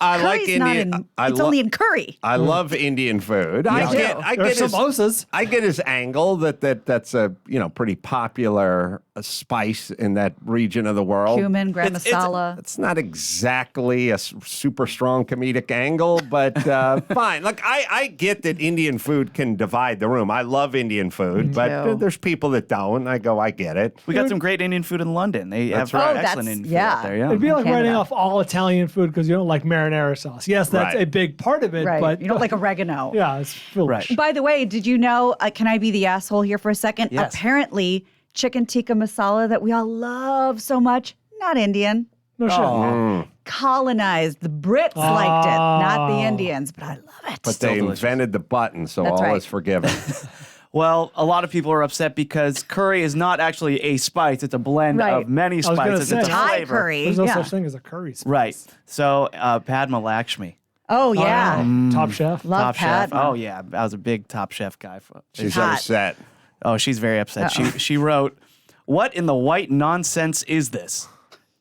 Speaker 2: I like
Speaker 3: Curry's not
Speaker 2: Indian.
Speaker 3: in.
Speaker 2: I
Speaker 3: It's
Speaker 2: lo-
Speaker 3: only in curry.
Speaker 2: I love Indian food. I
Speaker 3: too.
Speaker 2: get
Speaker 4: There's
Speaker 2: his,
Speaker 4: samosas.
Speaker 2: I get his angle that's a pretty popular spice in that region of the world.
Speaker 3: Cumin, garam masala.
Speaker 2: It's not exactly a super strong comedic angle, but fine. Like I get that Indian food can divide the room. I love Indian food, but
Speaker 3: too.
Speaker 2: there's people that don't. I get it.
Speaker 6: we got some great Indian food in London. They have
Speaker 2: right.
Speaker 6: excellent
Speaker 3: that's-
Speaker 6: Indian food
Speaker 3: yeah.
Speaker 6: out there. Yeah.
Speaker 4: It'd be like
Speaker 3: Canada.
Speaker 4: writing off all Italian food because you don't like marinara sauce. Yes, that's
Speaker 2: Right.
Speaker 4: a big part of it,
Speaker 3: Right.
Speaker 4: but
Speaker 3: You don't like oregano.
Speaker 4: Yeah, it's foolish.
Speaker 6: Right.
Speaker 3: By the way, did you know, can I be the asshole here for a second?
Speaker 6: Yes.
Speaker 3: Apparently, chicken tikka masala that we all love so much, not Indian.
Speaker 4: No shit.
Speaker 2: Mm.
Speaker 3: Colonized. The Brits liked it, not the
Speaker 4: Oh.
Speaker 3: Indians, but I love it.
Speaker 2: But they
Speaker 6: delicious.
Speaker 2: invented the button, so
Speaker 3: That's
Speaker 2: all
Speaker 3: right.
Speaker 2: is forgiven.
Speaker 6: Well, a lot of people are upset because curry is not actually a spice. It's a blend
Speaker 3: Right.
Speaker 6: of many
Speaker 4: was gonna
Speaker 6: spices. It's a
Speaker 4: say.
Speaker 3: Thai
Speaker 6: flavor.
Speaker 3: curry.
Speaker 4: There's no
Speaker 3: yeah.
Speaker 4: such thing as a curry spice.
Speaker 6: Right. So, Padma Lakshmi.
Speaker 3: Oh, yeah.
Speaker 4: Top chef.
Speaker 3: Love
Speaker 6: Top chef.
Speaker 3: Padma.
Speaker 6: Oh, yeah. I was a big Top Chef guy.
Speaker 2: She's
Speaker 3: hot.
Speaker 2: upset.
Speaker 6: Oh, she's very upset. She wrote, "What in the white nonsense is this?"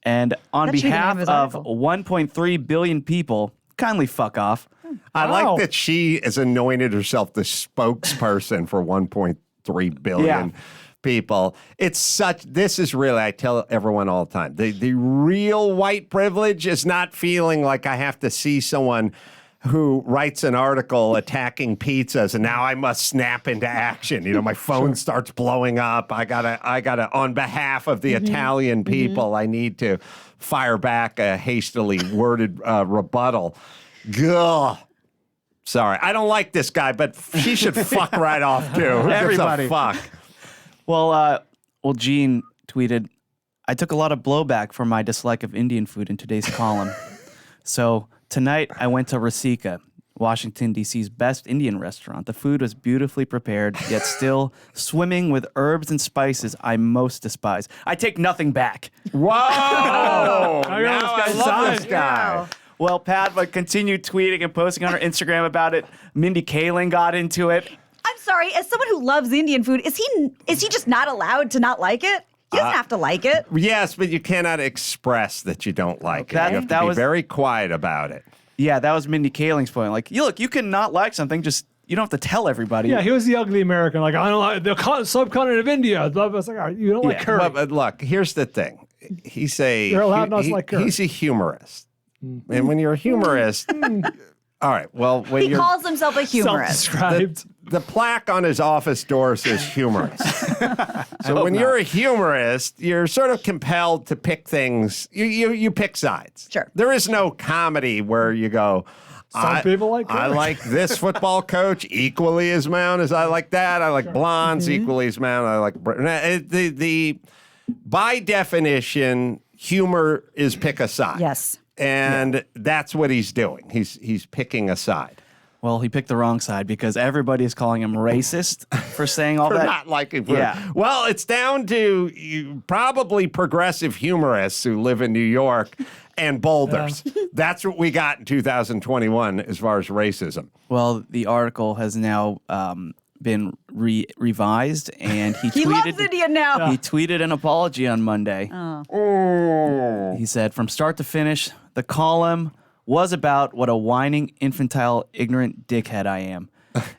Speaker 6: And on
Speaker 3: That should be the name
Speaker 6: behalf
Speaker 3: of his
Speaker 6: of
Speaker 3: article.
Speaker 6: 1.3 billion people, kindly fuck off.
Speaker 2: I
Speaker 4: Wow.
Speaker 2: like that she has anointed herself the spokesperson for 1.3 billion
Speaker 6: Yeah.
Speaker 2: people. This is really, I tell everyone all the time, the real white privilege is not feeling like I have to see someone who writes an article attacking pizzas, and now I must snap into action. You know, my phone starts blowing up. I gotta, on behalf of the Italian people, I need to fire back a hastily worded rebuttal. Gah. Sorry, I don't like this guy, but she should fuck right off too. Who gives a
Speaker 6: Everybody.
Speaker 2: fuck?
Speaker 6: Well, Gene tweeted, I took a lot of blowback for my dislike of Indian food in today's column. So tonight I went to Rasika, Washington, D.C.'s best Indian restaurant. The food was beautifully prepared, yet still swimming with herbs and spices I most despise. I take nothing back.
Speaker 2: Whoa! Now
Speaker 4: I got
Speaker 2: I
Speaker 4: this
Speaker 2: love
Speaker 4: guy's
Speaker 2: this guy.
Speaker 6: Well, Padma continued tweeting and posting on her Instagram about it. Mindy Kaling got into it.
Speaker 3: I'm sorry. As someone who loves Indian food, is he just not allowed to not like it? He doesn't have to like it.
Speaker 2: Yes, but you cannot express that you don't like it.
Speaker 6: That-
Speaker 2: You have to
Speaker 6: that
Speaker 2: be
Speaker 6: was-
Speaker 2: very quiet about it.
Speaker 6: Yeah, that was Mindy Kaling's point. Like, you can not like something, just you don't have to tell everybody.
Speaker 4: Yeah, he was the ugly American. Like, I don't like the subcontinent of India. I was like, all right, you don't like curry.
Speaker 2: But look, here's the thing.
Speaker 4: You're allowed not to like curry.
Speaker 2: He's a humorist. And when you're a humorist, all right, well, when
Speaker 3: He
Speaker 2: you're
Speaker 3: calls himself a humorist.
Speaker 4: Self-described.
Speaker 2: the plaque on his office door says humorist. So when you're a humorist, you're sort of compelled to pick things. You pick sides.
Speaker 3: Sure.
Speaker 2: There is no comedy where you go,
Speaker 4: Some people like
Speaker 2: I
Speaker 4: curry."
Speaker 2: like this football coach equally as mound as I like that. I like blondes equally as mound. I like by definition, humor is pick a side.
Speaker 3: Yes.
Speaker 2: And that's what he's doing. He's picking a side.
Speaker 6: Well, he picked the wrong side because everybody is calling him racist for saying all
Speaker 2: For
Speaker 6: that.
Speaker 2: not liking food.
Speaker 6: Yeah.
Speaker 2: Well, it's down to probably progressive humorists who live in New York and boulders. That's what we got in 2021 as far as racism.
Speaker 6: Well, the article has now been revised, and he
Speaker 3: He
Speaker 6: tweeted.
Speaker 3: loves Indian now.
Speaker 6: He tweeted an apology on Monday.
Speaker 2: Oh.
Speaker 6: He said, "From start to finish, the column was about what a whining, infantile, ignorant dickhead I am.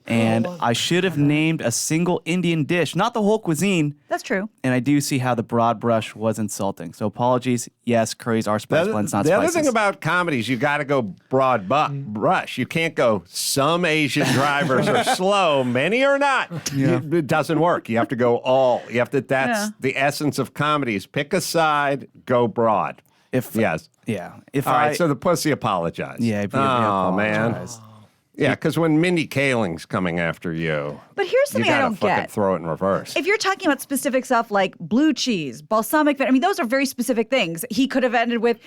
Speaker 6: And I should have named a single Indian dish, not the whole cuisine.
Speaker 3: That's true.
Speaker 6: And I do see how the broad brush was insulting. So apologies. Yes, curries are spice blends, not
Speaker 2: The other
Speaker 6: spices."
Speaker 2: thing about comedies, you got to go broad brush. You can't go, some Asian drivers are slow, many are not. It doesn't work. You have to go all. You have to. That's the essence of comedies. Pick a side, go broad. Yes.
Speaker 6: Yeah.
Speaker 2: All right, so the pussy apologized.
Speaker 6: Yeah, he
Speaker 2: man.
Speaker 6: apologized.
Speaker 2: Yeah, because when Mindy Kaling's coming after you,
Speaker 3: But here's
Speaker 2: you
Speaker 3: something I
Speaker 2: gotta
Speaker 3: don't
Speaker 2: fucking
Speaker 3: get.
Speaker 2: throw it in reverse.
Speaker 3: If you're talking about specific stuff like blue cheese, balsamic vinegar, I mean, those are very specific things. He could have ended with,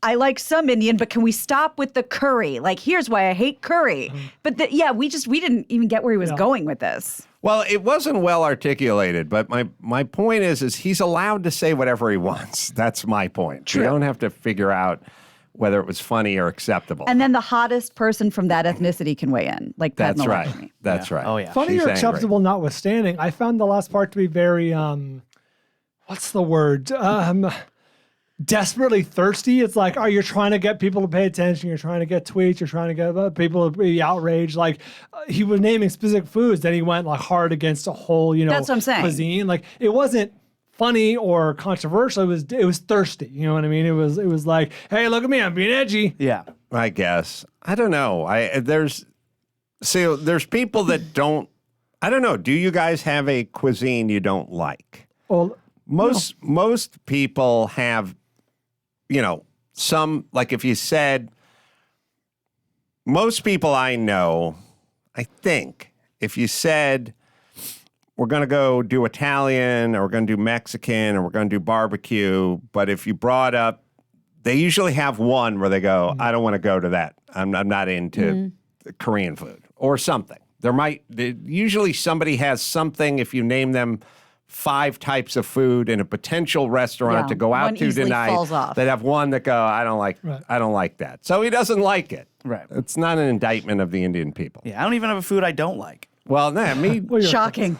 Speaker 3: I like some Indian, but can we stop with the curry? Like, here's why I hate curry. But we didn't even get where he was going with this.
Speaker 2: Well, it wasn't well articulated, but my point is he's allowed to say whatever he wants. That's my point.
Speaker 3: True.
Speaker 2: You don't have to figure out whether it was funny or acceptable.
Speaker 3: And then the hottest person from that ethnicity can weigh in, like Padma
Speaker 2: That's right.
Speaker 3: Lakshmi.
Speaker 2: That's right.
Speaker 6: Oh, yeah.
Speaker 4: Funny
Speaker 2: She's
Speaker 4: or
Speaker 2: angry.
Speaker 4: acceptable notwithstanding, I found the last part to be very, what's the word? Desperately thirsty. It's like, you're trying to get people to pay attention. You're trying to get tweets. You're trying to get people to be outraged. Like, he was naming specific foods. Then he went like hard against a whole,
Speaker 3: That's what I'm saying.
Speaker 4: cuisine. Like, it wasn't funny or controversial. It was thirsty. You know what I mean? It was like, hey, look at me. I'm being edgy.
Speaker 6: Yeah.
Speaker 2: I guess. I don't know. There's people that don't. I don't know. Do you guys have a cuisine you don't like?
Speaker 4: Well,
Speaker 2: Most people have, some, like if you said, most people I know, I think, if you said, we're going to go do Italian or we're going to do Mexican or we're going to do barbecue, but if you brought up, they usually have one where they go, I don't want to go to that. I'm not into Korean food or something. Usually somebody has something, if you name them 5 types of food in a potential restaurant to go out
Speaker 3: one
Speaker 2: to
Speaker 3: easily
Speaker 2: tonight,
Speaker 3: falls off.
Speaker 2: they'd have one that go, I don't like that. So he doesn't like it.
Speaker 6: Right.
Speaker 2: It's not an indictment of the Indian people.
Speaker 6: Yeah, I don't even have a food I don't like.
Speaker 2: Well, me
Speaker 3: Shocking.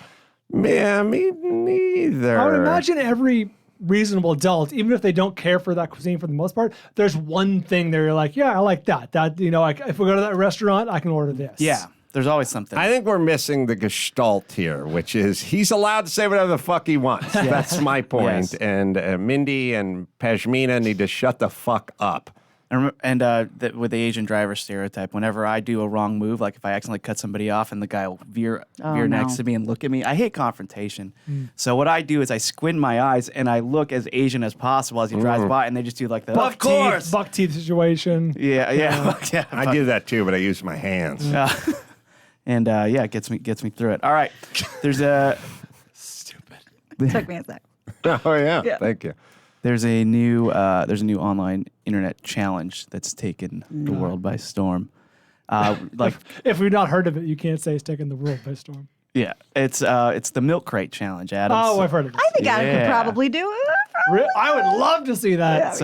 Speaker 2: me neither.
Speaker 4: I would imagine every reasonable adult, even if they don't care for that cuisine for the most part, there's one thing that you're like, yeah, I like that. That, like if we go to that restaurant, I can order this.
Speaker 6: Yeah, there's always something.
Speaker 2: I think we're missing the gestalt here, which is he's allowed to say whatever the fuck he wants. That's my point.
Speaker 6: Yes.
Speaker 2: And Mindy and Pashmina need to shut the fuck up.
Speaker 6: With the Asian driver stereotype, whenever I do a wrong move, like if I accidentally cut somebody off and the guy will veer next to me and look at me, I hate confrontation. So what I do is I squint my eyes and I look as Asian as possible as he drives by, and they just do like the
Speaker 4: buck teeth situation.
Speaker 6: Yeah.
Speaker 2: I do that too, but I use my hands.
Speaker 6: And it gets me through it. All right, there's a
Speaker 3: Stupid. Took me a sec.
Speaker 2: Oh yeah, thank you.
Speaker 6: There's a new online internet challenge that's taken the world by storm.
Speaker 4: If we've not heard of it, you can't say it's taken the world by storm.
Speaker 6: Yeah, it's the milk crate challenge, Adam.
Speaker 4: Oh, I've heard of it.
Speaker 3: I think Adam could probably do it.
Speaker 4: I would love to see that.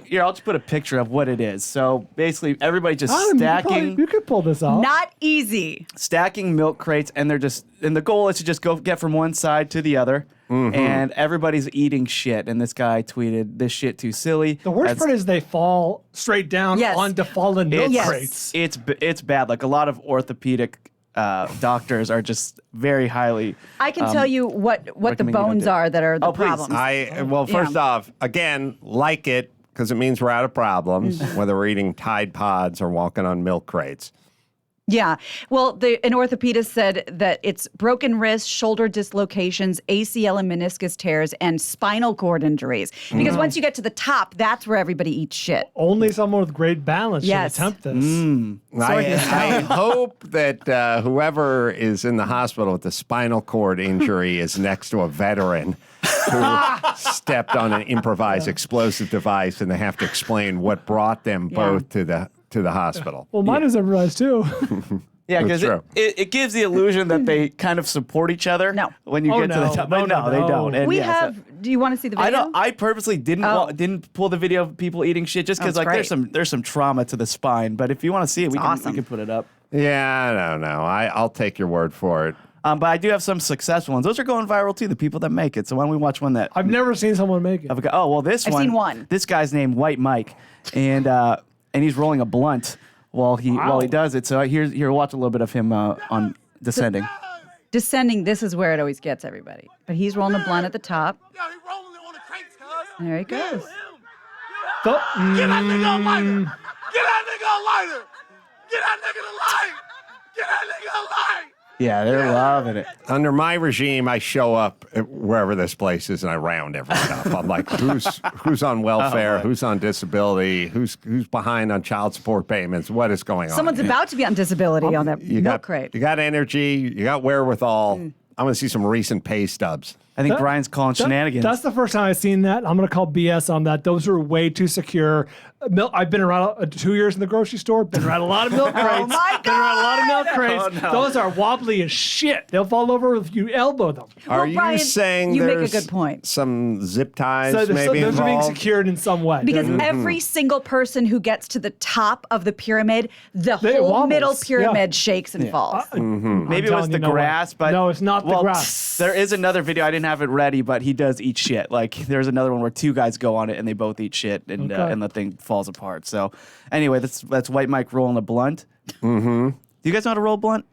Speaker 6: Here, I'll just put a picture of what it is. So basically, everybody just
Speaker 4: Adam,
Speaker 6: stacking.
Speaker 4: You could pull this off.
Speaker 3: Not easy.
Speaker 6: Stacking milk crates, and the goal is to just get from one side to the other. And everybody's eating shit. And this guy tweeted, "This shit too silly."
Speaker 4: The worst part is they fall straight down onto fallen milk crates.
Speaker 6: It's bad. Like a lot of orthopedic doctors are just very highly.
Speaker 3: I can tell you what the bones are that are the problems.
Speaker 2: First off, again, like it because it means we're out of problems, whether we're eating Tide Pods or walking on milk crates.
Speaker 3: Yeah. Well, an orthopedist said that it's broken wrists, shoulder dislocations, ACL and meniscus tears, and spinal cord injuries. Because once you get to the top, that's where everybody eats shit.
Speaker 4: Only someone with great balance should attempt this.
Speaker 2: I hope that whoever is in the hospital with the spinal cord injury is next to a veteran who stepped on an improvised explosive device, and they have to explain what brought them both to the hospital.
Speaker 4: Well, mine is improvised too.
Speaker 6: Yeah, because it gives the illusion that they kind of support each other.
Speaker 3: No.
Speaker 6: When you get to the top, but no, they don't. And
Speaker 3: do you want to see the video?
Speaker 6: I purposely didn't pull the video of people eating shit just because there's some trauma to the spine. But if you want to see it, we can put it up.
Speaker 2: Yeah, I don't know. I'll take your word for it.
Speaker 6: But I do have some successful ones. Those are going viral too. The people that make it. So why don't we watch one that
Speaker 4: I've never seen someone make it.
Speaker 6: This
Speaker 3: I've
Speaker 6: one.
Speaker 3: seen one.
Speaker 6: This guy's named White Mike, and he's rolling a blunt while he does it. So here, watch a little bit of him on descending.
Speaker 3: Descending. This is where it always gets everybody. But he's rolling a blunt at the top.
Speaker 7: Yeah, he rolling it on the crates, cuz.
Speaker 3: There he goes.
Speaker 7: Get that nigga a lighter. Get that nigga a lighter. Get that nigga a light. Get that nigga a light.
Speaker 6: Yeah, they're loving it.
Speaker 2: Under my regime, I show up wherever this place is and I round everyone up. I'm like, who's on welfare? Who's on disability? Who's behind on child support payments? What is going on?
Speaker 3: Someone's about to be on disability on that milk crate.
Speaker 2: You got energy. You got wherewithal. I'm going to see some recent pay stubs.
Speaker 6: I think Brian's calling shenanigans.
Speaker 4: That's the first time I've seen that. I'm going to call BS on that. Those are way too secure. I've been around 2 years in the grocery store. Been around a lot of milk crates.
Speaker 3: Oh my God!
Speaker 4: Been around a lot of milk crates. No. Those are wobbly as shit. They'll fall over if you elbow them.
Speaker 2: Are you
Speaker 3: Brian,
Speaker 2: saying
Speaker 3: you
Speaker 2: there's
Speaker 3: make a good point.
Speaker 2: Some zip ties
Speaker 4: So
Speaker 2: maybe
Speaker 4: those are being
Speaker 2: involved?
Speaker 4: secured in some way.
Speaker 3: Because every single person who gets to the top of the pyramid, the whole
Speaker 4: wobbles.
Speaker 3: middle pyramid shakes and falls.
Speaker 6: Maybe it was the grass, but
Speaker 4: no, it's not the grass.
Speaker 6: There is another video. I didn't have it ready, but he does eat shit. Like there's another one where two guys go on it and they both eat shit, and the thing falls apart. So anyway, that's White Mike rolling a blunt. Do you guys know how to roll a blunt?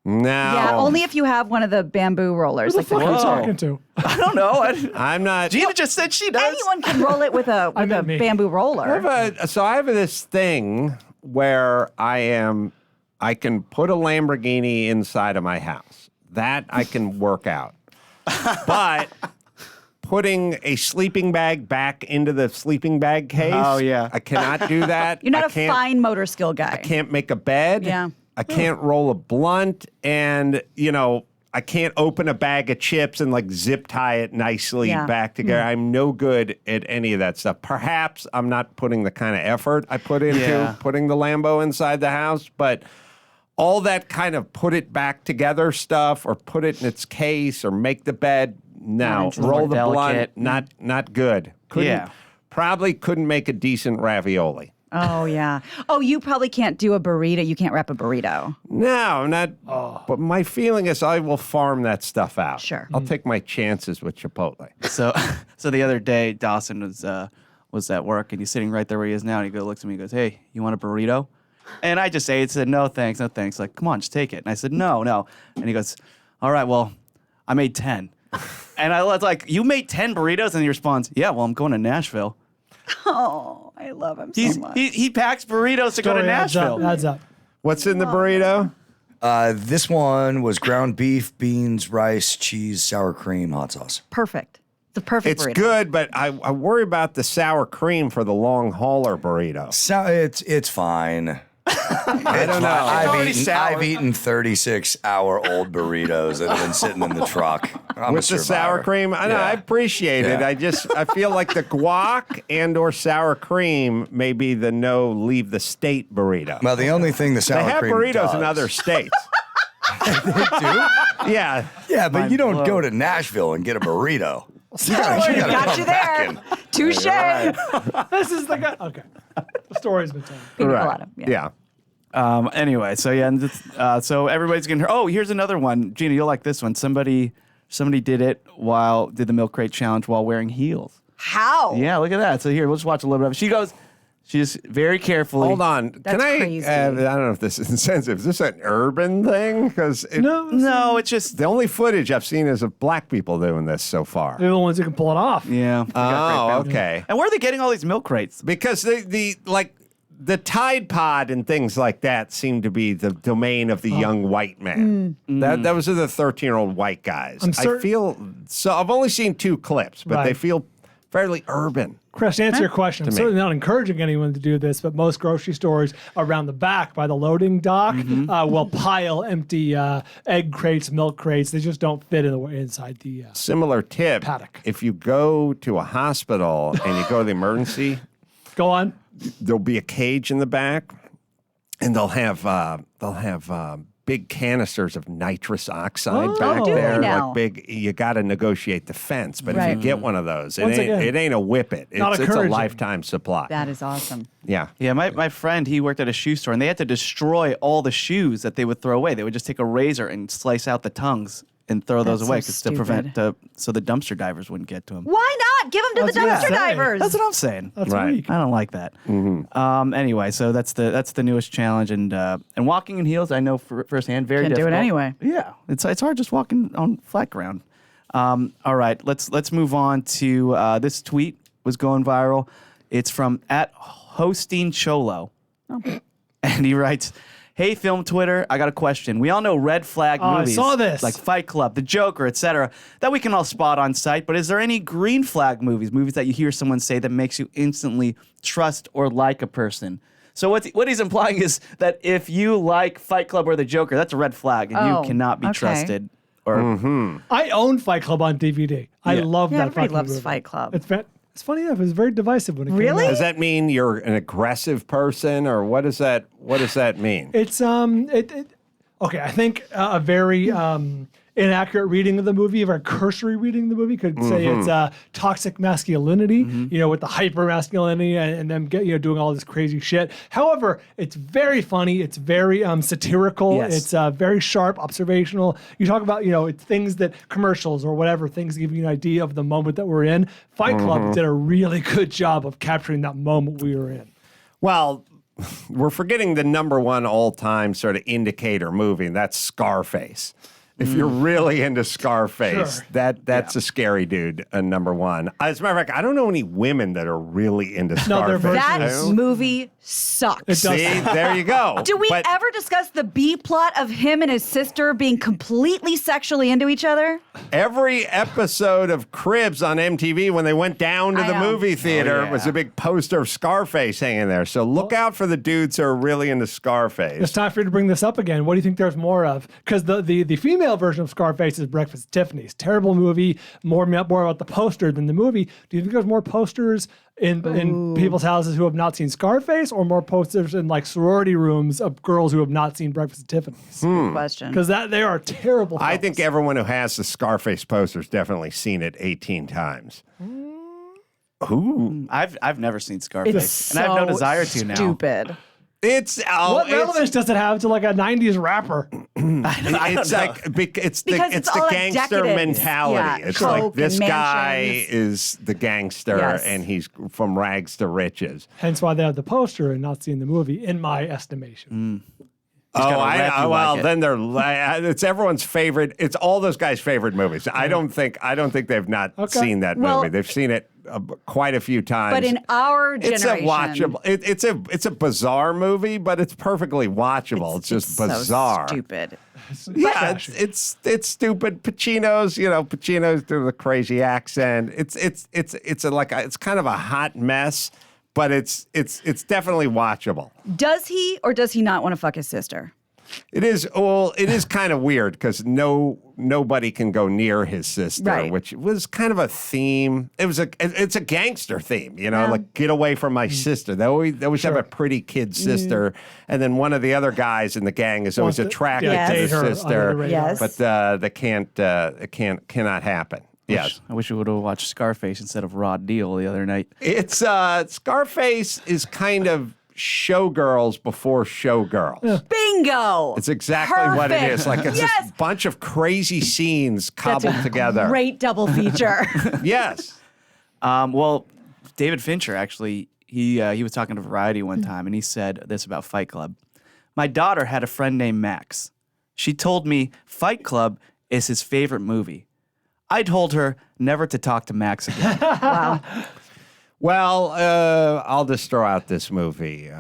Speaker 2: No.
Speaker 3: Yeah, only if you have one of the bamboo rollers.
Speaker 4: Who the fuck are you talking to?
Speaker 6: I don't know.
Speaker 2: I'm not.
Speaker 6: Gina just said she does.
Speaker 3: Anyone can roll it with a bamboo roller.
Speaker 2: I have this thing where I can put a Lamborghini inside of my house. That I can work out. But putting a sleeping bag back into the sleeping bag case, I cannot do that.
Speaker 3: You're not a fine motor skill guy.
Speaker 2: I can't make a bed.
Speaker 3: Yeah.
Speaker 2: I can't roll a blunt, and I can't open a bag of chips and like zip tie it nicely back together. I'm no good at any of that stuff. Perhaps I'm not putting the kind of effort I put into putting the Lambo inside the house, but all that kind of put it back together stuff, or put it in its case, or make the bed. No, roll the blunt. Not good. Probably couldn't make a decent ravioli.
Speaker 3: Oh, yeah. Oh, you probably can't do a burrito. You can't wrap a burrito.
Speaker 2: No, not. But my feeling is I will farm that stuff out.
Speaker 3: Sure.
Speaker 2: I'll take my chances with Chipotle.
Speaker 6: So the other day, Dawson was at work, and he's sitting right there where he is now, and he looks at me and goes, "Hey, you want a burrito?" And I just said, "No, thanks, no thanks." Like, come on, just take it. And I said, no. And he goes, "All right, well, I made 10. And I was like, "You made 10 burritos?" And he responds, "Yeah, well, I'm going to Nashville."
Speaker 3: Oh, I love him so much.
Speaker 6: He packs burritos to go to
Speaker 4: Story
Speaker 6: Nashville.
Speaker 4: Adds up.
Speaker 2: What's in the burrito?
Speaker 1: This one was ground beef, beans, rice, cheese, sour cream, hot sauce.
Speaker 3: Perfect. The perfect
Speaker 2: It's
Speaker 3: burrito.
Speaker 2: good, but I worry about the sour cream for the long hauler burrito.
Speaker 1: So it's fine.
Speaker 2: I don't know.
Speaker 1: I've eaten 36-hour-old burritos that have been sitting in the truck. I'm
Speaker 2: With
Speaker 1: a
Speaker 2: the sour
Speaker 1: survivor.
Speaker 2: cream, I know, I appreciate it.
Speaker 1: Yeah.
Speaker 2: I feel like the guac and or sour cream may be the no leave the state burrito.
Speaker 1: Well, the only thing the sour
Speaker 2: They have
Speaker 1: cream
Speaker 2: burritos
Speaker 1: does,
Speaker 2: in other states.
Speaker 1: They do?
Speaker 2: Yeah.
Speaker 1: Yeah, but you don't
Speaker 6: blown.
Speaker 1: go to Nashville and get a burrito. You gotta
Speaker 3: Got
Speaker 1: come
Speaker 3: you
Speaker 1: back
Speaker 3: there.
Speaker 1: in.
Speaker 3: Touche.
Speaker 4: This is the guy. Okay. The story's been told.
Speaker 3: Pina
Speaker 2: Right.
Speaker 3: colada. Yeah.
Speaker 2: Yeah.
Speaker 6: Anyway, so yeah, and so everybody's getting. Oh, here's another one, Gina. You'll like this one. Somebody did the milk crate challenge while wearing heels.
Speaker 3: How?
Speaker 6: Yeah, look at that. So here, we'll just watch a little bit of it. She just very carefully.
Speaker 2: Hold on.
Speaker 3: That's
Speaker 2: Can I?
Speaker 3: crazy.
Speaker 2: I don't know if this is insensitive. Is this an urban thing? Because
Speaker 6: No, it's just
Speaker 2: the only footage I've seen is of black people doing this so far.
Speaker 4: They're the ones who can pull it off.
Speaker 6: yeah. they got great
Speaker 2: Oh,
Speaker 6: balance.
Speaker 2: okay.
Speaker 6: And where are they getting all these milk crates?
Speaker 2: Because the Tide Pod and things like that seem to be the domain of the young white man. Those are the 13-year-old white guys.
Speaker 4: I'm
Speaker 2: I feel so. I've only seen 2 clips, but they
Speaker 4: Right.
Speaker 2: feel fairly urban.
Speaker 4: Chris, to answer your question, I'm
Speaker 2: me.
Speaker 4: certainly not encouraging anyone to do this, but most grocery stores around the back by the loading dock will pile empty egg crates, milk crates. They just don't fit inside the.
Speaker 2: Similar tip:
Speaker 4: Paddock.
Speaker 2: if you go to a hospital and you go to the emergency,
Speaker 4: Go on.
Speaker 2: there'll be a cage in the back, and they'll have big canisters of nitrous oxide back
Speaker 4: do they
Speaker 2: there.
Speaker 3: now?
Speaker 2: Like big, you got to negotiate the fence. But if
Speaker 3: Right.
Speaker 2: you get one of those,
Speaker 4: Once again,
Speaker 2: it ain't a whippet.
Speaker 4: not
Speaker 2: It's a
Speaker 4: encouraging.
Speaker 2: lifetime supply.
Speaker 3: That is awesome.
Speaker 2: Yeah.
Speaker 6: Yeah, my friend, he worked at a shoe store, and they had to destroy all the shoes that they would throw away. They would just take a razor and slice out the tongues and throw those
Speaker 3: That's
Speaker 6: away
Speaker 3: so
Speaker 6: to prevent
Speaker 3: stupid.
Speaker 6: so the dumpster divers wouldn't get to them.
Speaker 3: Why not? Give them to the
Speaker 4: That's what
Speaker 3: dumpster
Speaker 4: I'm saying.
Speaker 3: divers.
Speaker 6: That's what I'm saying.
Speaker 4: That's
Speaker 2: Right.
Speaker 4: weak.
Speaker 6: I don't like that. Anyway, so that's the newest challenge, and walking in heels, I know firsthand, very
Speaker 3: Can't do it
Speaker 6: difficult.
Speaker 3: anyway.
Speaker 6: Yeah, it's hard just walking on flat ground. All right, let's move on to this tweet was going viral. It's from @hostingcholo, and he writes, "Hey, Film Twitter, I got a question. We all know red flag
Speaker 4: Oh, I
Speaker 6: movies
Speaker 4: saw this.
Speaker 6: like Fight Club, The Joker, etc., that we can all spot on sight. But is there any green flag movies that you hear someone say that makes you instantly trust or like a person?" So what he's implying is that if you like Fight Club or The Joker, that's a red flag, and
Speaker 3: Oh,
Speaker 6: you cannot be
Speaker 3: okay.
Speaker 6: trusted. Or
Speaker 4: I own Fight Club on DVD. I
Speaker 6: Yeah.
Speaker 4: love
Speaker 3: Yeah,
Speaker 4: that
Speaker 3: everybody
Speaker 4: fucking
Speaker 3: loves
Speaker 4: movie.
Speaker 3: Fight Club.
Speaker 4: It's funny enough. It was very divisive when it
Speaker 3: Really?
Speaker 4: came out.
Speaker 2: Does that mean you're an aggressive person, or what does that mean?
Speaker 4: It's okay. I think a very inaccurate reading of the movie, a very cursory reading of the movie, could say it's toxic masculinity. You know, with the hyper masculinity and them doing all this crazy shit. However, it's very funny. It's very satirical.
Speaker 6: Yes.
Speaker 4: It's very sharp, observational. You talk about it's things that commercials or whatever things give you an idea of the moment that we're in. Fight Club did a really good job of capturing that moment we were in.
Speaker 2: Well, we're forgetting the number one all-time sort of indicator movie, and that's Scarface. If you're really into Scarface,
Speaker 4: Sure.
Speaker 2: that's a scary dude, number one. As a matter of fact, I don't know any women that are really into
Speaker 4: No, they're
Speaker 2: Scarface.
Speaker 3: That
Speaker 4: Versus-
Speaker 3: movie sucks.
Speaker 4: It does.
Speaker 2: See, there you go.
Speaker 3: Do we
Speaker 2: But
Speaker 3: ever discuss the B plot of him and his sister being completely sexually into each other?
Speaker 2: every episode of Cribs on MTV, when they went down to
Speaker 3: I
Speaker 2: the
Speaker 3: know.
Speaker 2: movie theater,
Speaker 6: yeah.
Speaker 2: was a big poster of Scarface hanging there. So look out for the dudes who are really into Scarface.
Speaker 4: It's time for you to bring this up again. What do you think there's more of? Because the female version of Scarface is Breakfast at Tiffany's. Terrible movie. More about the poster than the movie. Do you think there's more posters in people's houses who have not seen Scarface, or more posters in like sorority rooms of girls who have not seen Breakfast at Tiffany's?
Speaker 3: Good question.
Speaker 4: Because they are terrible.
Speaker 2: I
Speaker 4: films.
Speaker 2: think everyone who has the Scarface poster's definitely seen it 18 times. Ooh.
Speaker 6: I've never seen Scarface,
Speaker 3: It's
Speaker 6: and I have no
Speaker 3: so
Speaker 6: desire to now.
Speaker 3: Stupid.
Speaker 2: It's
Speaker 4: what relevance does it have to like a '90s rapper?
Speaker 2: it's like it's the
Speaker 3: Because it's all like
Speaker 2: gangster
Speaker 3: decadence.
Speaker 2: mentality.
Speaker 3: Yeah,
Speaker 2: it's
Speaker 3: coke
Speaker 2: like this
Speaker 3: and
Speaker 2: guy
Speaker 3: mansions.
Speaker 2: is the gangster
Speaker 3: Yes.
Speaker 2: and he's from rags to riches.
Speaker 4: Hence why they have the poster and not seeing the movie, in my estimation.
Speaker 6: gotta rap you
Speaker 2: well,
Speaker 6: like it.
Speaker 2: then it's everyone's favorite. It's all those guys' favorite movies. I don't think they've not
Speaker 4: Okay.
Speaker 2: seen that
Speaker 3: Well-
Speaker 2: movie. They've seen it quite a few times.
Speaker 3: But in our
Speaker 2: it's
Speaker 3: generation,
Speaker 2: a watchable. It's a bizarre movie, but it's perfectly watchable. It's just bizarre.
Speaker 3: So stupid.
Speaker 2: Yeah, it's stupid. Pacino's doing the crazy accent. It's kind of a hot mess, but it's definitely watchable.
Speaker 3: Does he or does he not want to fuck his sister?
Speaker 2: It is kind of weird because nobody can go near his sister,
Speaker 3: Right.
Speaker 2: which was kind of a theme. It's a gangster theme, like get away from my sister. They always have a pretty kid sister, and then one of the other guys in the gang is always attracted to
Speaker 4: date
Speaker 2: the
Speaker 4: her under
Speaker 2: sister.
Speaker 4: the radar.
Speaker 3: Yes.
Speaker 2: But it cannot happen. Yes.
Speaker 6: I wish we would have watched Scarface instead of Raw Deal the other night.
Speaker 2: It's Scarface is kind of Showgirls before Showgirls.
Speaker 3: Bingo!
Speaker 2: It's exactly what it
Speaker 3: Perfect.
Speaker 2: is. Like it's
Speaker 3: Yes!
Speaker 2: this bunch of crazy scenes
Speaker 3: That's
Speaker 2: cobbled
Speaker 3: a
Speaker 2: together.
Speaker 3: Great double feature.
Speaker 2: Yes.
Speaker 6: Well, David Fincher actually, he was talking to Variety one time, and he said this about Fight Club. My daughter had a friend named Max. She told me Fight Club is his favorite movie. I told her never to talk to Max again.
Speaker 3: Wow.
Speaker 2: Well, I'll just throw out this movie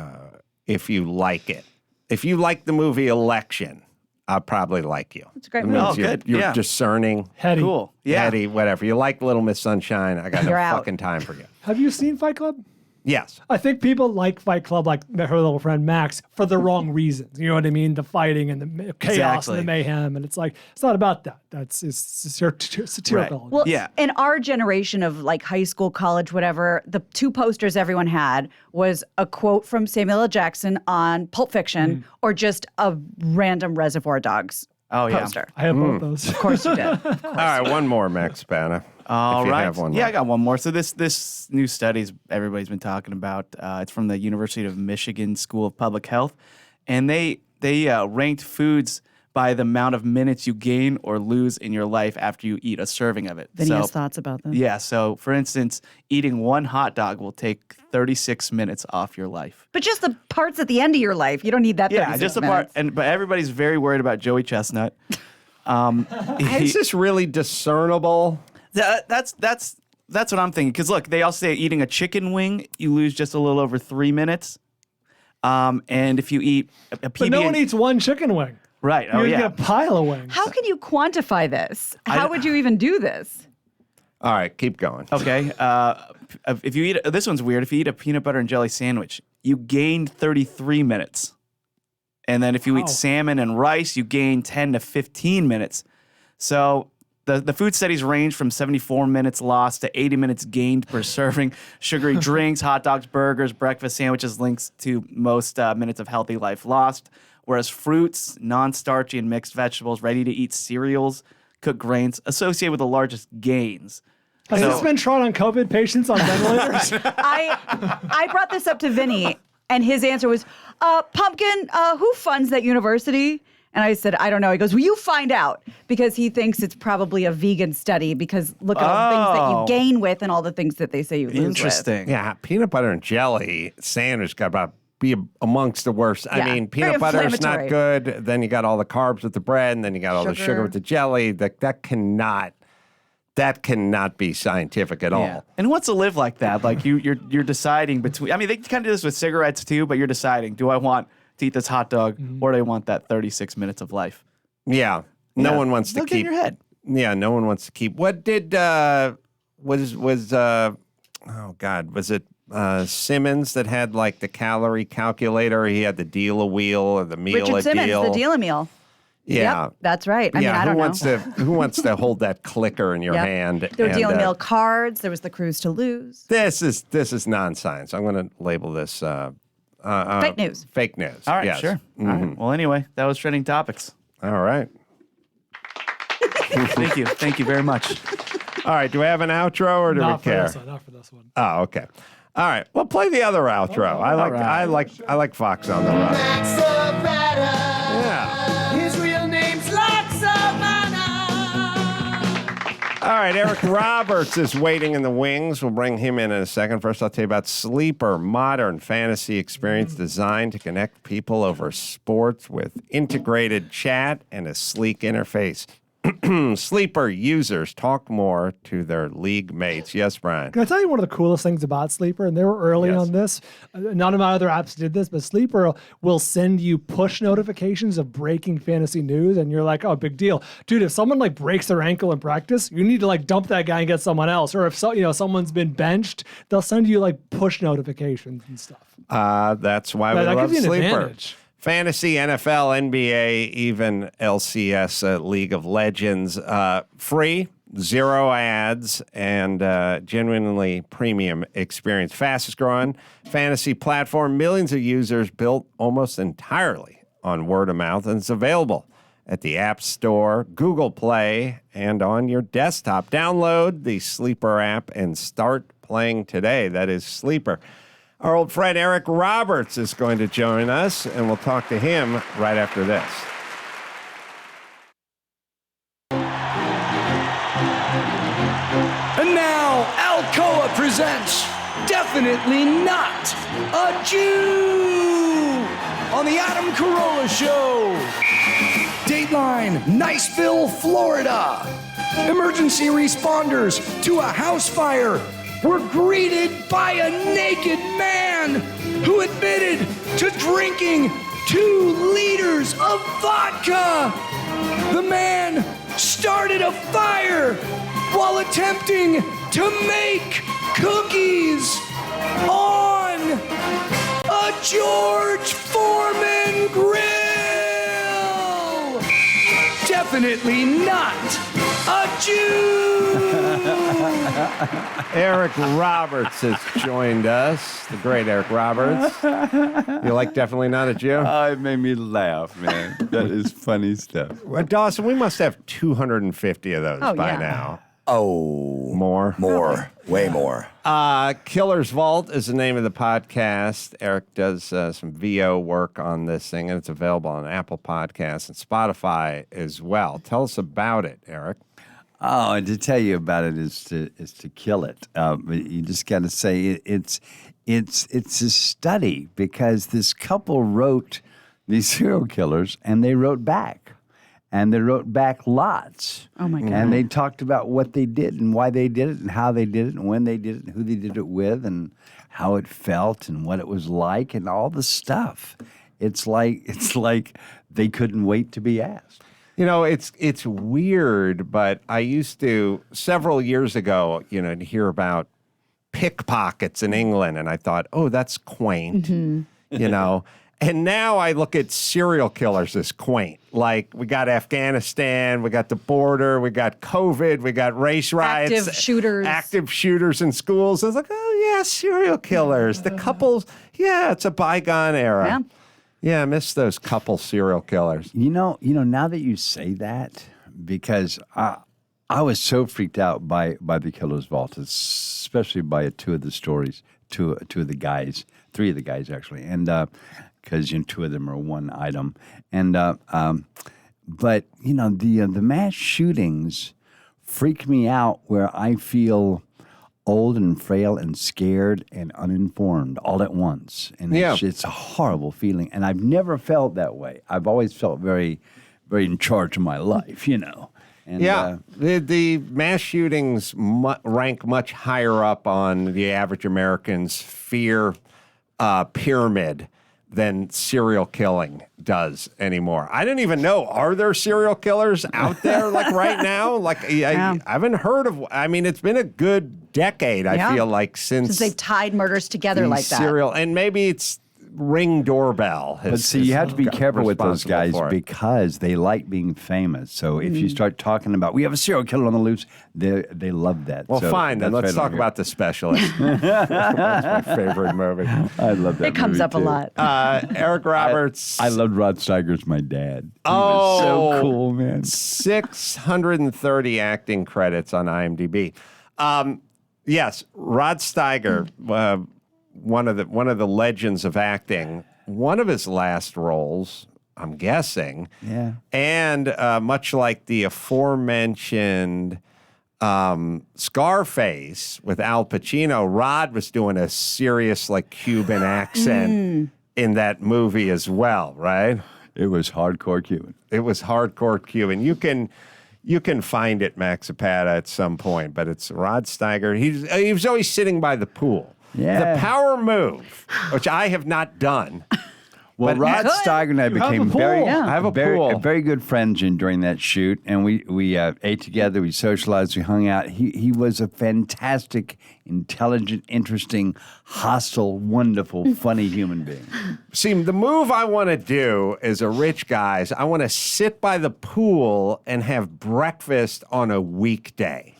Speaker 2: if you like it. If you like the movie Election, I'll probably like you.
Speaker 3: It's a great
Speaker 2: It
Speaker 3: movie.
Speaker 2: means
Speaker 6: Oh, good.
Speaker 2: You're
Speaker 6: Yeah.
Speaker 2: discerning,
Speaker 4: Heady.
Speaker 6: Cool. Yeah.
Speaker 2: heady, whatever. You like Little Miss Sunshine, I got no
Speaker 3: You're out.
Speaker 2: fucking time for you.
Speaker 4: Have you seen Fight Club?
Speaker 2: Yes.
Speaker 4: I think people like Fight Club, like her little friend Max, for the wrong reasons. You know what I mean? The fighting and the chaos
Speaker 6: Exactly.
Speaker 4: and the mayhem, and it's not about that. It's satirical.
Speaker 6: Right.
Speaker 3: Well,
Speaker 6: Yeah.
Speaker 3: in our generation of like high school, college, whatever, the two posters everyone had was a quote from Samuel L. Jackson on Pulp Fiction or just a random Reservoir Dogs
Speaker 6: Oh, yeah.
Speaker 3: poster.
Speaker 4: I have both those.
Speaker 3: Of course you did.
Speaker 2: All right, one more, Max Spana.
Speaker 6: All
Speaker 2: if you
Speaker 6: right.
Speaker 2: have one
Speaker 6: Yeah,
Speaker 2: more.
Speaker 6: I got one more. So this new studies everybody's been talking about. It's from the University of Michigan School of Public Health, and they ranked foods by the amount of minutes you gain or lose in your life after you eat a serving of it.
Speaker 3: Vinny has thoughts about this.
Speaker 6: Yeah. So, for instance, eating one hot dog will take 36 minutes off your life.
Speaker 3: But just the parts at the end of your life, you don't need that.
Speaker 6: Yeah,
Speaker 3: 36
Speaker 6: just the
Speaker 3: minutes.
Speaker 6: part. But everybody's very worried about Joey Chestnut.
Speaker 2: Is this really discernible?
Speaker 6: That's what I'm thinking. Because look, they all say eating a chicken wing, you lose just a little over 3 minutes. And if you eat a PB,
Speaker 4: But no one eats one chicken wing.
Speaker 6: right? Oh
Speaker 4: You
Speaker 6: yeah.
Speaker 4: get a pile of wings.
Speaker 3: How can you quantify this? How would you even do this?
Speaker 2: All right, keep going.
Speaker 6: Okay. If you eat this one's weird. If you eat a peanut butter and jelly sandwich, you gain 33 minutes. And then if you eat salmon and rice, you gain 10 to 15 minutes. So the food studies range from 74 minutes lost to 80 minutes gained per serving. Sugary drinks, hot dogs, burgers, breakfast sandwiches links to most minutes of healthy life lost. Whereas fruits, non-starchy and mixed vegetables, ready-to-eat cereals, cooked grains associated with the largest gains.
Speaker 4: Has this been tried on COVID patients on ventilators?
Speaker 3: I brought this up to Vinny, and his answer was, Pumpkin, who funds that university? And I said, I don't know. He goes, well, you find out, because he thinks it's probably a vegan study, because look at all the things that you gain with and all the things that they say you lose with.
Speaker 6: Interesting.
Speaker 2: Yeah, peanut butter and jelly sandwich got about be amongst the worst.
Speaker 3: Yeah,
Speaker 2: I mean,
Speaker 3: very
Speaker 2: peanut butter is not
Speaker 3: inflammatory.
Speaker 2: good. Then you got all the carbs with the bread, and then you got all the sugar
Speaker 3: Sugar.
Speaker 2: with the jelly. That cannot be scientific at all.
Speaker 6: Yeah. And who wants to live like that? Like you're deciding between. I mean, they kind of do this with cigarettes too, but you're deciding: do I want to eat this hot dog, or do I want that 36 minutes of life?
Speaker 2: Yeah, no
Speaker 6: Yeah.
Speaker 2: one wants to
Speaker 6: They'll get in
Speaker 2: keep.
Speaker 6: your head.
Speaker 2: Yeah, no one wants to keep. What did was oh God, was it Simmons that had like the calorie calculator? He had the deal a wheel or the meal
Speaker 3: Richard
Speaker 2: a
Speaker 3: Simmons,
Speaker 2: deal.
Speaker 3: the deal a meal.
Speaker 2: Yeah.
Speaker 3: Yep, that's right. I mean, I don't know.
Speaker 2: Who wants to hold that clicker in your
Speaker 3: Yep.
Speaker 2: hand?
Speaker 3: There were
Speaker 2: and,
Speaker 3: deal a meal cards. There was the cruise to lose.
Speaker 2: This is non-science. I'm going to label this
Speaker 3: Fake news.
Speaker 2: Fake news.
Speaker 6: All right,
Speaker 2: yes.
Speaker 6: sure. All right. Well, anyway, that was trending topics.
Speaker 2: All right.
Speaker 6: Thank you very much.
Speaker 2: All right. Do we have an outro or do
Speaker 4: Not
Speaker 2: we
Speaker 4: for
Speaker 2: care?
Speaker 4: this one. Not for this one.
Speaker 2: Oh, okay. All right. Well, play the other outro. I like Fox on the Run. Yeah.
Speaker 9: His real name's
Speaker 2: All right, Eric Roberts is waiting in the wings. We'll bring him in a second. First, I'll tell you about Sleeper, modern fantasy experience designed to connect people over sports with integrated chat and a sleek interface. Sleeper users talk more to their league mates. Yes, Brian.
Speaker 4: Can I tell you one of the coolest things about Sleeper? And they were early on this. None of my other apps did this, but Sleeper will send you push notifications of breaking fantasy news, and you're like, oh, big deal. Dude, if someone like breaks their ankle in practice, you need to like dump that guy and get someone else. Or if someone's been benched, they'll send you like push notifications and stuff.
Speaker 2: That's why we
Speaker 4: that
Speaker 2: love
Speaker 4: gives you an
Speaker 2: Sleeper.
Speaker 4: advantage.
Speaker 2: Fantasy, NFL, NBA, even LCS, League of Legends, free, 0 ads, and genuinely premium experience. Fastest growing fantasy platform, millions of users built almost entirely on word of mouth, and it's available at the App Store, Google Play, and on your desktop. Download the Sleeper app and start playing today. That is Sleeper. Our old friend Eric Roberts is going to join us, and we'll talk to him right after this.
Speaker 1: And now, Alcoa presents Definitely Not a Jew on the Adam Carolla Show. Dateline, Niceville, Florida. Emergency responders to a house fire were greeted by a naked man who admitted to drinking 2 liters of vodka. The man started a fire while attempting to make cookies on a George Foreman grill. Definitely not a Jew.
Speaker 2: Eric Roberts has joined us, the great Eric Roberts. You like Definitely Not a Jew?
Speaker 11: It made me laugh, man. That is funny stuff.
Speaker 2: Well, Dawson, we must have 250 of those by
Speaker 3: yeah.
Speaker 2: now.
Speaker 1: Oh,
Speaker 2: More?
Speaker 1: Way more.
Speaker 2: Killer's Vault is the name of the podcast. Eric does some VO work on this thing, and it's available on Apple Podcasts and Spotify as well. Tell us about it, Eric.
Speaker 11: Oh, and to tell you about it is to kill it. You just got to say it's a study, because this couple wrote these serial killers, and they wrote back. And they wrote back lots.
Speaker 3: Oh, my God.
Speaker 11: And they talked about what they did and why they did it and how they did it and when they did it and who they did it with and how it felt and what it was like and all the stuff. It's like they couldn't wait to be asked.
Speaker 2: You know, it's weird, but I used to, several years ago, to hear about pickpockets in England, and I thought, oh, that's quaint, And now I look at serial killers as quaint. Like, we got Afghanistan, we got the border, we got COVID, we got race riots. Active shooters in schools. I was like, oh, yeah, serial killers. The couples, yeah, it's a bygone era.
Speaker 3: Yeah.
Speaker 2: Yeah, I miss those couple serial killers.
Speaker 11: You know, now that you say that, because I was so freaked out by the Killer's Vault, especially by 2 of the stories, two of the guys, 3 of the guys actually, and because 2 of them are one item, and but the mass shootings freak me out, where I feel old and frail and scared and uninformed all at once, and it's a horrible feeling, and I've never felt that way. I've always felt very, very in charge of my life, And,
Speaker 2: the mass shootings rank much higher up on the average American's fear pyramid than serial killing does anymore. I didn't even know, are there serial killers out there like right now? Like I haven't heard of. I mean, it's been a good decade. I feel like since
Speaker 3: they've tied murders together like that.
Speaker 2: And maybe it's Ring doorbell.
Speaker 11: But see, you have to be careful with those guys, because they like being famous. So if you start talking about, we have a serial killer on the loose, they love that.
Speaker 2: Well,
Speaker 11: so
Speaker 2: fine, then let's talk about The Specialist. That's my favorite movie.
Speaker 11: I love that.
Speaker 3: It comes
Speaker 11: movie
Speaker 3: up
Speaker 11: too.
Speaker 3: a lot.
Speaker 2: Eric Roberts.
Speaker 11: I loved Rod Steiger's my dad. He was so cool, man.
Speaker 2: 630 acting credits on IMDb. Yes, Rod Steiger. One of the legends of acting, one of his last roles, I'm guessing.
Speaker 11: Yeah.
Speaker 2: And much like the aforementioned Scarface with Al Pacino, Rod was doing a serious Cuban accent in that movie as well, right?
Speaker 11: It was hardcore Cuban.
Speaker 2: It was hardcore Cuban. You can find it, Max Zapata, at some point, but it's Rod Steiger. He was always sitting by the pool.
Speaker 11: Yeah.
Speaker 2: The power move, which I have not done.
Speaker 11: Well,
Speaker 2: But
Speaker 11: Rod Steiger and I
Speaker 4: You have
Speaker 11: became
Speaker 4: a pool.
Speaker 11: very,
Speaker 4: Yeah.
Speaker 2: I have a pool.
Speaker 11: very good friends during that shoot, and we ate together, we socialized, we hung out. He was a fantastic, intelligent, interesting, hostile, wonderful, funny human being.
Speaker 2: See, the move I want to do as a rich guy is I want to sit by the pool and have breakfast on a weekday.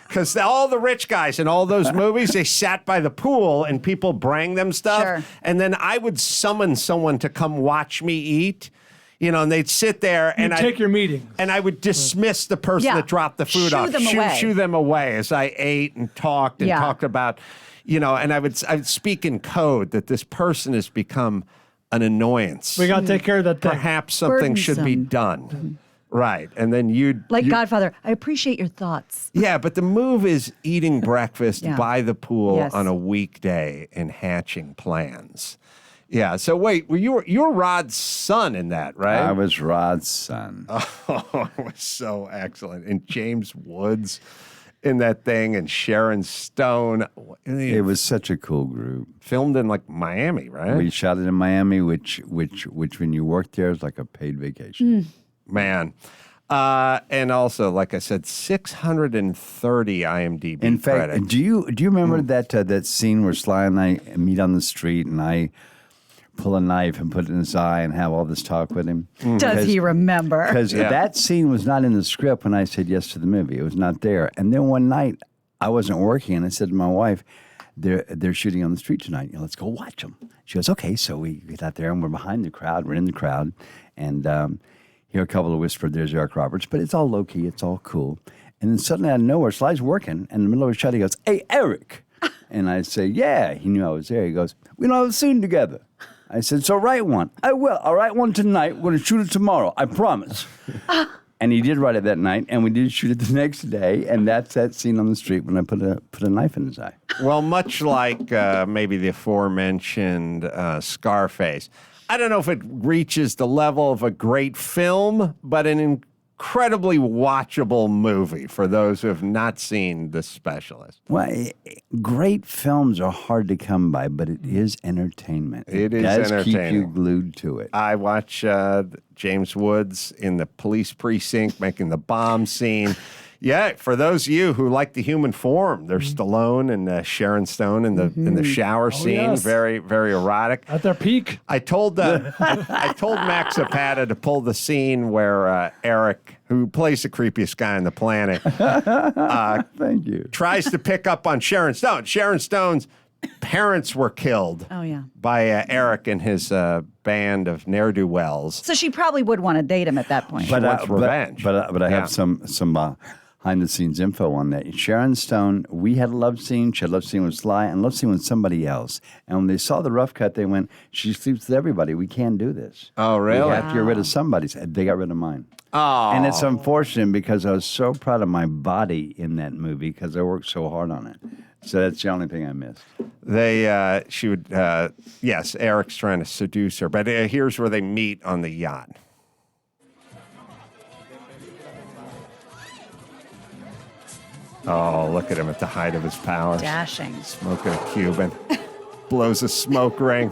Speaker 2: Because all the rich guys in all those movies, they sat by the pool and people bring them stuff.
Speaker 3: Sure.
Speaker 2: And then I would summon someone to come watch me eat, and they'd sit there and
Speaker 4: take your meetings.
Speaker 2: And I would dismiss the person
Speaker 3: Yeah.
Speaker 2: that dropped the food
Speaker 3: Shoo
Speaker 2: off.
Speaker 3: them away.
Speaker 2: Shoo them away as I ate and talked
Speaker 3: Yeah.
Speaker 2: about, and I would speak in code that this person has become an annoyance.
Speaker 4: We got to take care of that thing.
Speaker 2: Perhaps something should be
Speaker 3: Burdensome.
Speaker 2: done. Right. And then you'd...
Speaker 3: Like Godfather, I appreciate your thoughts.
Speaker 2: Yeah, but the move is eating breakfast
Speaker 3: Yeah.
Speaker 2: by the pool
Speaker 3: Yes.
Speaker 2: on a weekday and hatching plans. Yeah. So wait, you're Rod's son in that, right?
Speaker 11: I was Rod's son.
Speaker 2: Oh, it was so excellent. And James Woods in that thing, and Sharon Stone.
Speaker 11: It was such a cool group.
Speaker 2: Filmed in like Miami, right?
Speaker 11: We shot it in Miami, which when you work there is like a paid vacation.
Speaker 2: Man. And also, like I said, 630 IMDb
Speaker 11: In fact,
Speaker 2: credits.
Speaker 11: do you remember that scene where Sly and I meet on the street and I pull a knife and put it in his eye and have all this talk with him?
Speaker 3: Does he remember?
Speaker 11: Because
Speaker 2: Yeah.
Speaker 11: that scene was not in the script when I said yes to the movie. It was not there. And then one night I wasn't working and I said to my wife, they're shooting on the street tonight. Let's go watch them. She goes, okay. So we get out there and we're behind the crowd. We're in the crowd and hear a couple of whispers, there's Eric Roberts, but it's all low key. It's all cool. And then suddenly out of nowhere, Sly's working. And in the middle of a shot, he goes, hey, Eric. And I say, yeah. He knew I was there. He goes, we don't have a scene together. I said, so write one. I will. I'll write one tonight. We're going to shoot it tomorrow. I promise. And he did write it that night, and we did shoot it the next day. And that's that scene on the street when I put a knife in his eye.
Speaker 2: Well, much like maybe the aforementioned Scarface. I don't know if it reaches the level of a great film, but an incredibly watchable movie for those who have not seen The Specialist.
Speaker 11: Well, great films are hard to come by, but it is entertainment.
Speaker 2: It is
Speaker 11: does keep you
Speaker 2: entertaining.
Speaker 11: glued to it.
Speaker 2: I watch James Woods in the police precinct making the bomb scene. Yeah, for those of you who like the human form, there's Stallone and Sharon Stone in the shower scene.
Speaker 4: yes.
Speaker 2: Very, very erotic.
Speaker 4: At their peak.
Speaker 2: I told Max Zapata to pull the scene where Eric, who plays the creepiest guy on the planet,
Speaker 11: Thank you.
Speaker 2: tries to pick up on Sharon Stone. Sharon Stone's parents were killed
Speaker 3: Oh, yeah.
Speaker 2: by Eric and his band of ne'er-do-wells.
Speaker 3: So she probably would want to date him at that point.
Speaker 2: But- wants revenge.
Speaker 11: But I
Speaker 2: Yeah.
Speaker 11: have some behind-the-scenes info on that. Sharon Stone, we had a love scene. She had a love scene with Sly and a love scene with somebody else. And when they saw the rough cut, they went, she sleeps with everybody. We can't do this.
Speaker 2: Oh, really?
Speaker 11: We have to get rid of somebody's. They got rid of mine.
Speaker 2: Oh.
Speaker 11: And it's unfortunate because I was so proud of my body in that movie because I worked so hard on it. So that's the only thing I missed.
Speaker 2: She would, yes, Eric's trying to seduce her, but here's where they meet on the yacht. Oh, look at him at the height of his powers.
Speaker 3: Dashing.
Speaker 2: Smoking a Cuban. Blows a smoke ring.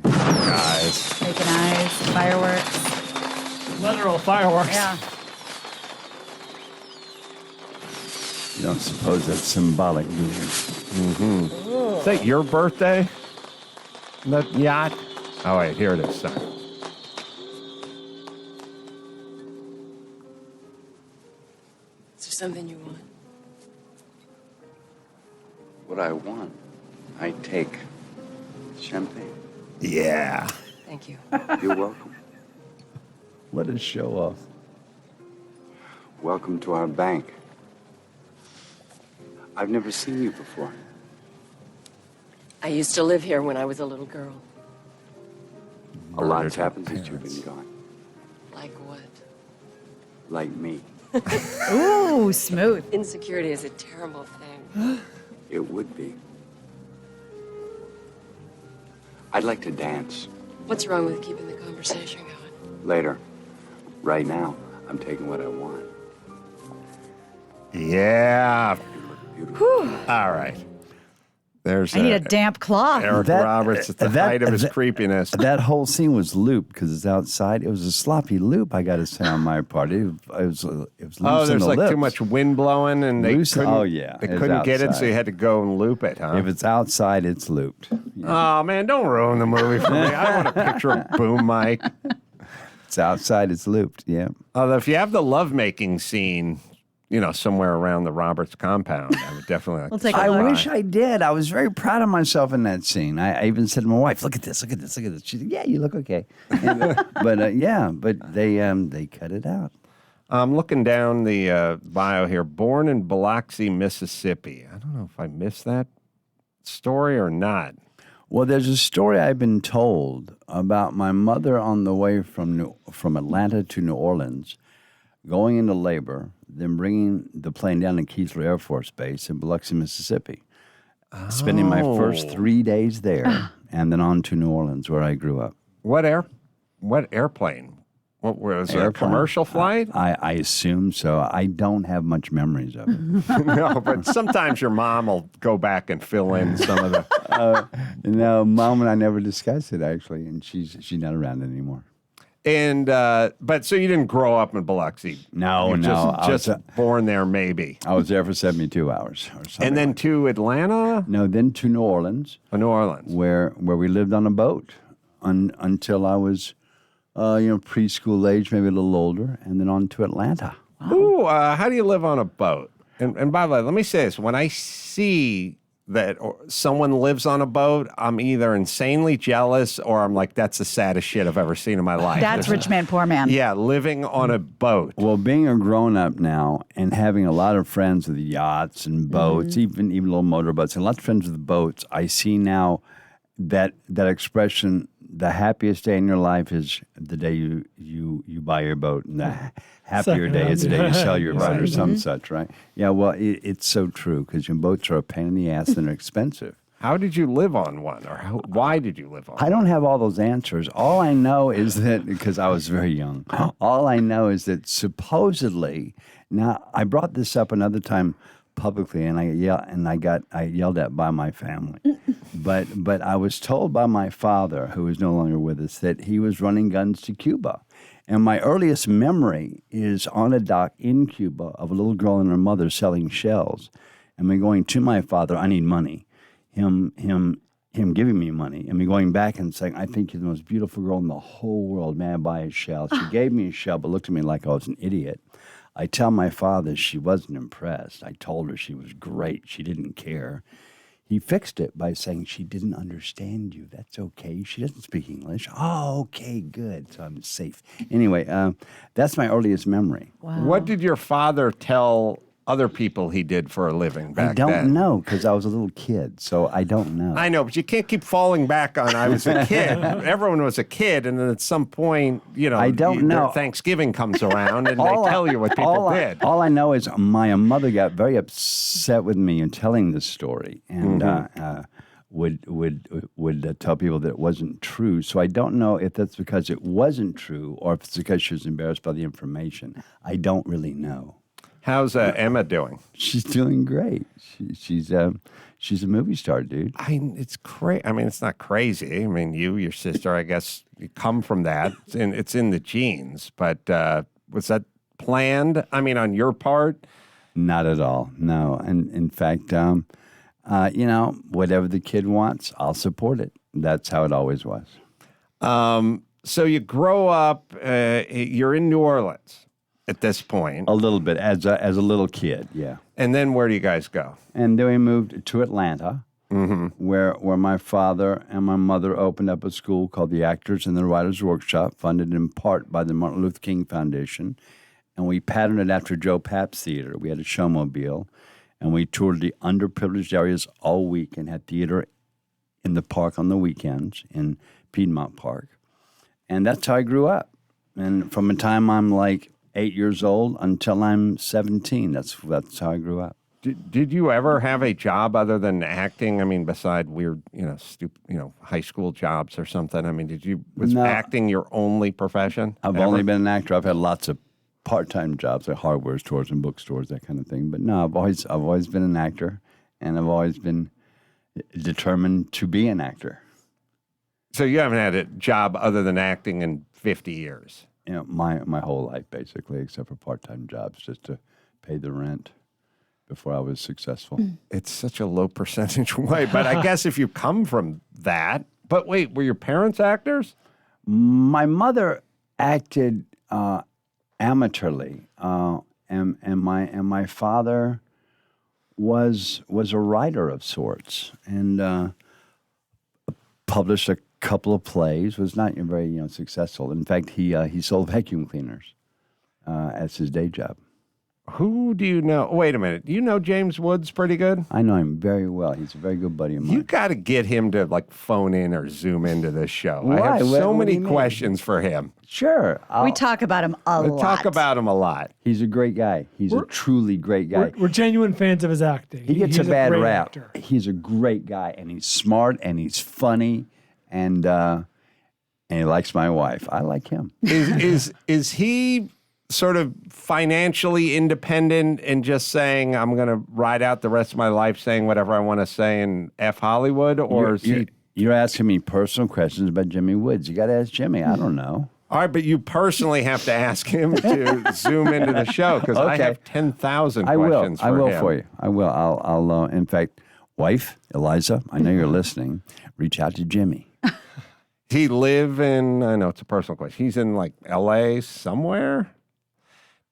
Speaker 2: Guys.
Speaker 3: Making eyes, fireworks.
Speaker 4: Literal fireworks.
Speaker 3: Yeah.
Speaker 11: You don't suppose that's symbolic, do you?
Speaker 2: Is that your birthday? That yacht? Oh, wait, here it is, son.
Speaker 10: Is there something you want?
Speaker 11: What I want, I take. Champagne.
Speaker 2: Yeah.
Speaker 10: Thank you.
Speaker 11: You're welcome. What a show off. Welcome to our bank. I've never seen you before.
Speaker 10: I used to live here when I was a little girl.
Speaker 11: A lot's happened since you've been gone.
Speaker 10: Like what?
Speaker 11: Like me.
Speaker 3: Ooh, smooth.
Speaker 10: Insecurity is a terrible thing.
Speaker 11: It would be.
Speaker 12: I'd like to dance.
Speaker 10: What's wrong with keeping the conversation going?
Speaker 12: Later. Right now, I'm taking what I want.
Speaker 2: Yeah. All right. There's
Speaker 3: I need a damp cloth.
Speaker 2: Eric Roberts at the height of his creepiness.
Speaker 11: That whole scene was looped because it's outside. It was a sloppy loop, I got to say, on my part. It was loose
Speaker 2: there's
Speaker 11: in the
Speaker 2: like
Speaker 11: lips.
Speaker 2: too much wind blowing, and they
Speaker 11: Loose-
Speaker 2: couldn't,
Speaker 11: oh, yeah,
Speaker 2: they
Speaker 11: it's
Speaker 2: couldn't get it, so
Speaker 11: outside.
Speaker 2: you had to go and loop it, huh?
Speaker 11: If it's outside, it's looped.
Speaker 2: Oh, man, don't ruin the movie for me. I want a picture of Boom Mike.
Speaker 11: It's outside, it's looped, yeah.
Speaker 2: Although if you have the lovemaking scene, somewhere around the Roberts compound, I would definitely like
Speaker 3: We'll
Speaker 2: to
Speaker 3: take a
Speaker 2: see
Speaker 3: look.
Speaker 11: I
Speaker 2: that.
Speaker 11: wish I did. I was very proud of myself in that scene. I even said to my wife, look at this, look at this, look at this. She said, yeah, you look okay. But they cut it out.
Speaker 2: I'm looking down the bio here. Born in Biloxi, Mississippi. I don't know if I missed that story or not.
Speaker 11: Well, there's a story I've been told about my mother on the way from Atlanta to New Orleans, going into labor, then bringing the plane down to Keesler Air Force Base in Biloxi, Mississippi, spending my first 3 days there, and then on to New Orleans, where I grew up.
Speaker 2: What airplane? What was it? A
Speaker 11: Airplane.
Speaker 2: commercial flight?
Speaker 11: I assume so. I don't have much memories of it.
Speaker 2: No, but sometimes your mom will go back and fill in some of the.
Speaker 11: No, Mom and I never discussed it, actually, and she's not around anymore.
Speaker 2: And but so you didn't grow up in Biloxi?
Speaker 11: No,
Speaker 2: You're
Speaker 11: no.
Speaker 2: just born there, maybe.
Speaker 11: I was there for 72 hours or something.
Speaker 2: And then to Atlanta?
Speaker 11: No, then to New Orleans.
Speaker 2: New Orleans.
Speaker 11: Where we lived on a boat until I was, preschool age, maybe a little older, and then on to Atlanta.
Speaker 2: Ooh, how do you live on a boat? And by the way, let me say this. When I see that someone lives on a boat, I'm either insanely jealous or I'm like, that's the saddest shit I've ever seen in my life.
Speaker 3: That's rich man, poor man.
Speaker 2: Yeah, living on a boat.
Speaker 11: Well, being a grown-up now and having a lot of friends with yachts and boats, even little motorboats, and lots of friends with boats, I see now that expression, the happiest day in your life is the day you buy your boat, and the happier day is the day you sell your boat or some such, right? Yeah, well, it's so true because your boats are a pain in the ass and they're expensive.
Speaker 2: How did you live on one, or why did you live on
Speaker 11: I don't have all those answers. All I know is that, because I was very young, all I know is that supposedly, now I brought this up another time publicly, and I yelled at by my family. But I was told by my father, who is no longer with us, that he was running guns to Cuba. And my earliest memory is on a dock in Cuba of a little girl and her mother selling shells. And me going to my father, I need money. Him giving me money. And me going back and saying, I think you're the most beautiful girl in the whole world. May I buy a shell? She gave me a shell, but looked at me like I was an idiot. I tell my father she wasn't impressed. I told her she was great. She didn't care. He fixed it by saying she didn't understand you. That's okay. She doesn't speak English. Oh, okay, good. So I'm safe. Anyway, that's my earliest memory.
Speaker 3: Wow.
Speaker 2: What did your father tell other people he did for a living back then?
Speaker 11: I don't know because I was a little kid, so I don't know.
Speaker 2: I know, but you can't keep falling back on I was a kid. Everyone was a kid, and then at some point,
Speaker 11: I don't know.
Speaker 2: Thanksgiving comes around, and they tell you what people did.
Speaker 11: All I know is my mother got very upset with me in telling this story, and would tell people that it wasn't true. So I don't know if that's because it wasn't true or if it's because she was embarrassed by the information. I don't really know.
Speaker 2: How's Emma doing?
Speaker 11: She's doing great. She's a movie star, dude.
Speaker 2: It's crazy. I mean, it's not crazy. I mean, your sister, I guess, you come from that. It's in the genes. But was that planned? I mean, on your part?
Speaker 11: Not at all. No. And in fact, whatever the kid wants, I'll support it. That's how it always was.
Speaker 2: So you grow up. You're in New Orleans at this point.
Speaker 11: A little bit as a little kid, yeah.
Speaker 2: And then where do you guys go?
Speaker 11: And then we moved to Atlanta, where my father and my mother opened up a school called the Actors and the Writers Workshop, funded in part by the Martin Luther King Foundation. And we patterned it after Joe Papp's theater. We had a showmobile, and we toured the underprivileged areas all week and had theater in the park on the weekends in Piedmont Park. And that's how I grew up. And from the time I'm like 8 years old until I'm 17. That's how I grew up.
Speaker 2: Did you ever have a job other than acting? I mean, beside weird, high school jobs or something. I mean, was
Speaker 11: No.
Speaker 2: acting your only profession?
Speaker 11: I've
Speaker 2: ever?
Speaker 11: only been an actor. I've had lots of part-time jobs at hardware stores and bookstores, that kind of thing. But no, I've always been an actor, and I've always been determined to be an actor.
Speaker 2: So you haven't had a job other than acting in 50 years?
Speaker 11: My whole life, basically, except for part-time jobs, just to pay the rent before I was successful.
Speaker 2: It's such a low percentage way, but I guess if you come from that. But wait, were your parents actors?
Speaker 11: My mother acted amateurly, and my father was a writer of sorts, and published a couple of plays. Was not very successful. In fact, he sold vacuum cleaners as his day job.
Speaker 2: Who do you know? Wait a minute. Do you know James Woods pretty good?
Speaker 11: I know him very well. He's a very good buddy of mine.
Speaker 2: You got to get him to phone in or zoom into this show.
Speaker 11: Why?
Speaker 2: I have so
Speaker 11: What do
Speaker 2: many
Speaker 11: you mean?
Speaker 2: questions for him.
Speaker 11: Sure.
Speaker 3: We talk about him a
Speaker 2: We
Speaker 3: lot.
Speaker 2: talk about him a lot.
Speaker 11: He's a great guy. He's a truly great guy.
Speaker 4: We're genuine fans of his acting.
Speaker 11: He gets
Speaker 4: He's
Speaker 11: a bad
Speaker 4: great
Speaker 11: rap.
Speaker 4: actor.
Speaker 11: He's a great guy, and he's smart, and he's funny, and he likes my wife. I like him.
Speaker 2: Is he sort of financially independent and just saying, I'm going to ride out the rest of my life saying whatever I want to say in F Hollywood? Or is he...
Speaker 11: You're asking me personal questions about Jimmy Woods. You got to ask Jimmy. I don't know.
Speaker 2: All right, but you personally have to ask him to zoom into the show because I
Speaker 11: Okay.
Speaker 2: have 10,000
Speaker 11: I
Speaker 2: questions
Speaker 11: will. I will
Speaker 2: him.
Speaker 11: for you. I will. I'll. In fact, wife Eliza, I know you're listening. Reach out to Jimmy.
Speaker 2: He live in, I know it's a personal question. He's in L.A. somewhere?